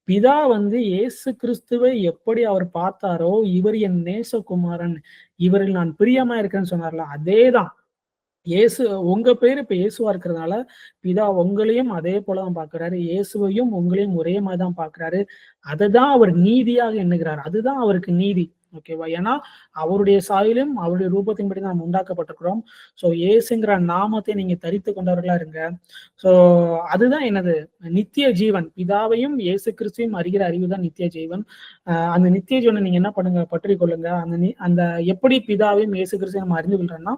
பிதா வந்து இயேசு கிறிஸ்துவை எப்படி அவர் பார்த்தாரோ, இவர் என் நேசகுமாரன், இவரில் நான் பிரியமா இருக்கிறேன்னு சொன்னார்ல, அதேதான். இயேசு உங்க பேரு இப்ப இயேசுவா இருக்கிறதுனால, பிதா உங்களையும் அதே போல தான் பார்க்கிறாரு. இயேசுவையும் உங்களையும் ஒரே மாரி தான் பார்க்கிறாரு. அததான் அவர் நீதியாக எண்ணுகிறார். அதுதான் அவருக்கு நீதி. ஓகேவா? ஏன்னா, அவருடைய சாயலும், அவருடைய ரூபத்தின்படி தான் நாம் உண்டாக்கப்பட்டிருக்கிறோம். ஸோ இயேசுங்கிற நாமத்தை நீங்க தரித்துக் கொண்டவர்களா இருங்க. ஸோ அதுதான் என்னது? நித்திய ஜீவன். பிதாவையும் இயேசு கிறிஸ்துவையும் அறிகிற அறிவு தான் நித்திய ஜீவன். அந்த நித்திய ஜீவன நீங்க என்ன பண்ணுங்க? பற்றிக் கொள்ளுங்க. அந்த எப்படி பிதாவையும் இயேசு கிறிஸ்துவையும் நம்ம அறிந்து கொள்றோம்னா,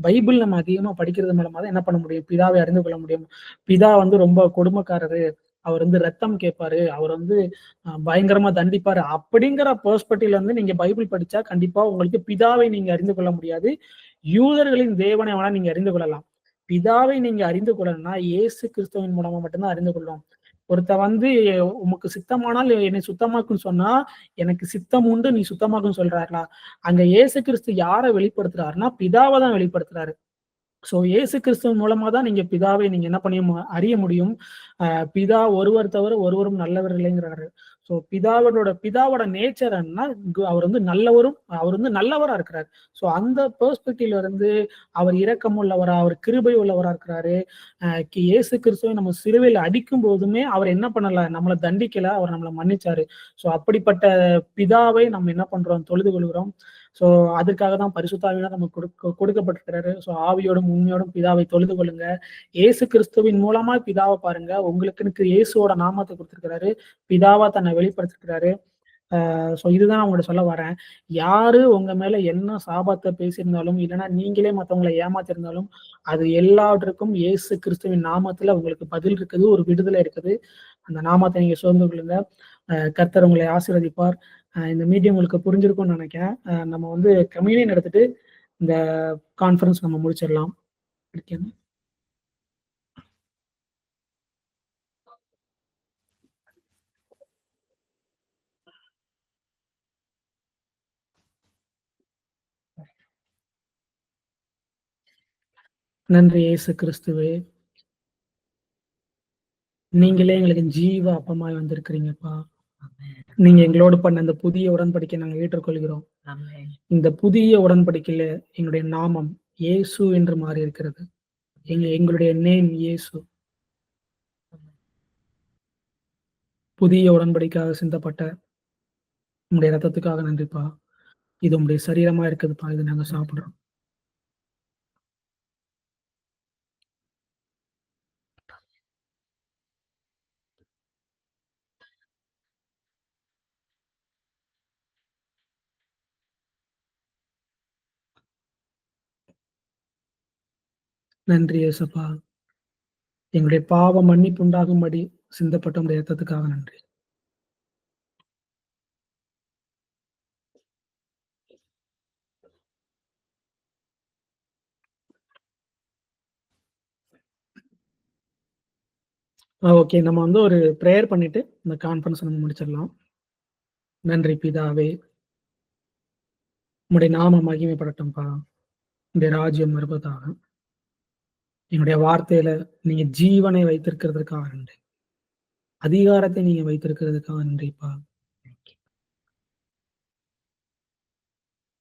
பைபிள் நம்ம அதிகமா படிக்கிறது மூலமா தான் என்ன பண்ண முடியும்? பிதாவை அறிந்து கொள்ள முடியும். பிதா வந்து ரொம்ப கொடுமைக்காரரு. அவர் வந்து ரத்தம் கேட்பாரு. அவர் வந்து பயங்கரமா தண்டிப்பாரு. அப்படிங்கிற பெர்ஸ்பெக்டிவ்ல இருந்து நீங்க பைபிள் படிச்சா கண்டிப்பா உங்களுக்கு பிதாவை நீங்க அறிந்து கொள்ள முடியாது. யூதர்களின் தேவனை வேணா நீங்க அறிந்து கொள்ளலாம். பிதாவை நீங்க அறிந்து கொள்ளணும்னா, இயேசு கிறிஸ்துவின் மூலமா மட்டும் தான் அறிந்து கொள்ளணும். ஒருத்தன் வந்து உமக்கு சித்தமானால் என்னை சுத்தமாக்குன்னு சொன்னா, எனக்கு சித்தம் உண்டு நீ சுத்தமாக்குன்னு சொல்றாருல. அங்க இயேசு கிறிஸ்து யார வெளிப்படுத்துறாருன்னா, பிதாவ தான் வெளிப்படுத்துறாரு. ஸோ இயேசு கிறிஸ்துவின் மூலமா தான் நீங்க பிதாவை நீங்க என்ன அறிய முடியும். பிதா ஒருவர் தவிர ஒருவரும் நல்லவர் இல்லைங்கிறாரு. ஸோ ஸோ பிதாவோட நேச்சர் என்ன, அவர் வந்து நல்லவரும், அவர் வந்து நல்லவரா இருக்கிறார். ஸோ அந்த பெர்ஸ்பெக்டிவ்ல இருந்து அவர் இரக்கம் உள்ளவரா, அவர் கிருபை உள்ளவரா இருக்கிறாரு. இயேசு கிறிஸ்துவை நம்ம சிலுவையில் அடிக்கும் போதுமே அவர் என்ன பண்ணல, நம்மளை தண்டிக்கல, அவர் நம்மளை மன்னிச்சாரு. ஸோ அப்படிப்பட்ட பிதாவை நம்ம என்ன பண்றோம், தொழுது கொள்கிறோம். ஸோ அதற்காக தான் பரிசுத்த ஆவியானவர் நமக்கு கொடுக்கப்பட்டிருக்கிறாரு. ஸோ ஆவியோடும் உண்மையோடும் பிதாவை தொழுது கொள்ளுங்க. இயேசு கிறிஸ்துவின் மூலமா பிதாவை பாருங்க. உங்களுக்கு இயேசுவோட நாமத்தை கொடுத்திருக்கிறாரு, பிதாவா தன்னை வெளிப்படுத்திருக்கிறாரு. ஸோ இதுதான் நான் உங்கள்ட்ட சொல்ல வரேன். யாரு உங்க மேல என்ன சாபத்தை பேசியிருந்தாலும், இல்லைன்னா நீங்களே மற்றவங்களை ஏமாத்திருந்தாலும், அது எல்லாவற்றுக்கும் இயேசு கிறிஸ்துவின் நாமத்துல உங்களுக்கு பதில் இருக்குது, ஒரு விடுதலை இருக்குது. அந்த நாமத்தை நீங்க சுதந்து கொள்ளுங்க. கர்த்தர் உங்களை ஆசீர்வதிப்பார். இந்த மீட்டிங் உங்களுக்கு புரிஞ்சிருக்கும்னு நினைக்கிறேன். நம்ம வந்து கம்யூனியன் எடுத்துட்டு இந்த கான்ஃபரன்ஸ் நம்ம முடிச்சிடலாம். நன்றி இயேசு கிறிஸ்துவே, நீங்களே எங்களுக்கு ஜீவ அப்பமாய் வந்திருக்கிறீங்கப்பா. நீங்க எங்களோடு பண்ண அந்த புதிய உடன்படிக்கை நாங்கள் ஏற்றுக்கொள்கிறோம். இந்த புதிய உடன்படிக்கையில எங்களுடைய நாமம் இயேசு என்று மாறி இருக்கிறது. எங்களுடைய நேம் இயேசு. புதிய உடன்படிக்கையாக சிந்தப்பட்ட உங்களுடைய ரத்தத்துக்காக நன்றிப்பா. இது உங்களுடைய சரீரமா இருக்குதுப்பா, இது நாங்க சாப்பிடுறோம். நன்றி இயேசுப்பா, எங்களுடைய பாவ மன்னிப்பு உண்டாகும்படி சிந்தப்பட்ட உங்களுடைய ரத்தத்துக்காக நன்றி. ஓகே, நம்ம வந்து ஒரு ப்ரேயர் பண்ணிட்டு இந்த கான்ஃபரன்ஸ் நம்ம முடிச்சிடலாம். நன்றி பிதாவே, உங்களுடைய நாம மகிமைப்படட்டும்பா. உங்களுடைய ராஜ்யம் வருவதாக. என்னுடைய வார்த்தையில நீங்க ஜீவனை வைத்திருக்கிறதுக்காக நன்றி. அதிகாரத்தை நீங்க வைத்திருக்கிறதுக்காக நன்றிப்பா.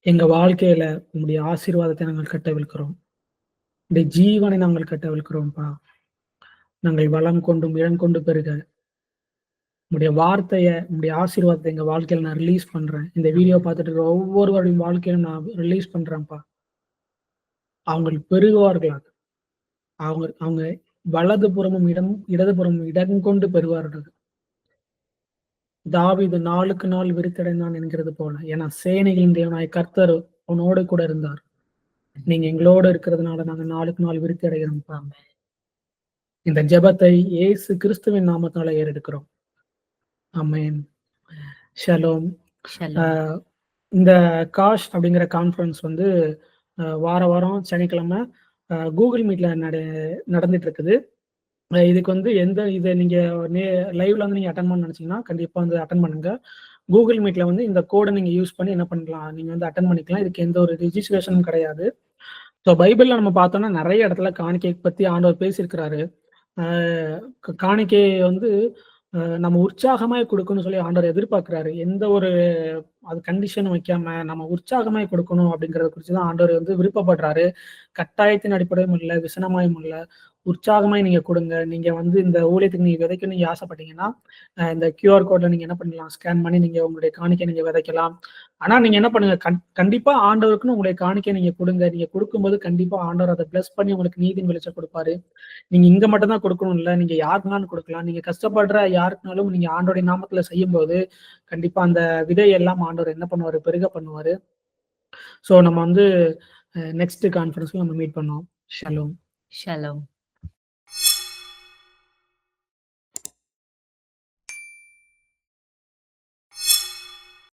எங்க வாழ்க்கையில உங்களுடைய ஆசீர்வாதத்தை நாங்கள் கட்டவிழ்க்கிறோம். உங்களுடைய ஜீவனை நாங்கள் கட்டவிழ்க்கிறோம்ப்பா. நாங்கள் வளம் கொண்டும் இடம் கொண்டு பெறுக. உங்களுடைய வார்த்தையை, உங்களுடைய ஆசீர்வாதத்தை எங்க வாழ்க்கையில நான் ரிலீஸ் பண்றேன். இந்த வீடியோ பார்த்துட்டு இருக்கிற ஒவ்வொருவருடைய வாழ்க்கையிலும் நான் ரிலீஸ் பண்றேன்ப்பா. அவங்க பெருகுவார்களாக. அவங்க வலதுபுறமும் இடதுபுறமும் இடம் கொண்டு பெறுவார்கள். தாவீது நாளுக்கு நாள் விருத்தடைந்தான் என்கிறது போல, ஏன்னா சேனைகளின் தேவனாய் கர்த்தர் உன்னோடு கூட இருந்தார். நீங்க எங்களோட இருக்கிறதுனால நாங்க நாளுக்கு நாள் விருத்தி அடைகிறோம். இந்த ஜெபத்தை இயேசு கிறிஸ்துவின் நாமத்தால ஏறெடுக்கிறோம். ஆமென். ஷலோம். இந்த காஷ் அப்படிங்கிற கான்ஃபரன்ஸ் வந்து வாரம் சனிக்கிழமை கூகுள் மீட்ல நடந்துட்டு இருக்குது. இதுக்கு வந்து இதை நீங்க லைவ்ல வந்து நீங்க அட்டன் பண்ண நினைச்சீங்கன்னா கண்டிப்பா வந்து அட்டன் பண்ணுங்க. கூகுள் மீட்ல வந்து இந்த கோடை நீங்க யூஸ் பண்ணி என்ன பண்ணலாம், நீங்க வந்து அட்டன் பண்ணிக்கலாம். இதுக்கு எந்த ஒரு ரெஜிஸ்ட்ரேஷனும் கிடையாது. ஸோ பைபிள்ல நம்ம பார்த்தோம்னா நிறைய இடத்துல காணிக்கை பத்தி ஆண்டவர் பேசியிருக்கிறாரு. காணிக்கை வந்து நம்ம உற்சாகமாய் கொடுக்கணும்னு சொல்லி ஆண்டவர் எதிர்பார்க்கிறாரு. எந்த ஒரு அது கண்டிஷன் வைக்காம நம்ம உற்சாகமாய் கொடுக்கணும் அப்படிங்கறத குறிச்சுதான் ஆண்டவர் வந்து விருப்பப்படுறாரு. கட்டாயத்தின் அடிப்படையும் இல்லை, விசனமாயும் இல்லை, உற்சாகமாய் நீங்க கொடுங்க. நீங்க வந்து இந்த ஊழியத்துக்கு நீங்க விதைக்கணும் நீங்க ஆசைப்பட்டீங்கன்னா இந்த QR கோட்ல நீங்க என்ன பண்ணலாம், ஸ்கேன் பண்ணி நீங்க உங்களுடைய காணிக்கை நீங்க விதைக்கலாம். ஆனா நீங்க என்ன பண்ணுங்க, கண்டிப்பா ஆண்டவருக்குன்னு உங்களுடைய காணிக்கை நீங்க கொடுங்க. நீங்க கொடுக்கும்போது கண்டிப்பா ஆண்டவர் அதை பிளஸ் பண்ணி உங்களுக்கு நீதியின் வெளிச்சம் கொடுப்பாரு. நீங்க இங்க மட்டும் தான் கொடுக்கணும் இல்லை, நீங்க யாருக்குனாலும் கொடுக்கலாம். நீங்க கஷ்டப்படுற யாருக்குனாலும் நீங்க ஆண்டோடைய நாமத்துல செய்யும் போது கண்டிப்பா அந்த விதையெல்லாம் ஆண்டவர் என்ன பண்ணுவாரு, பெருக பண்ணுவாரு. ஸோ நம்ம வந்து நெக்ஸ்ட் கான்ஃபரன்ஸ்ல நம்ம மீட் பண்ணோம். ஷலோம்.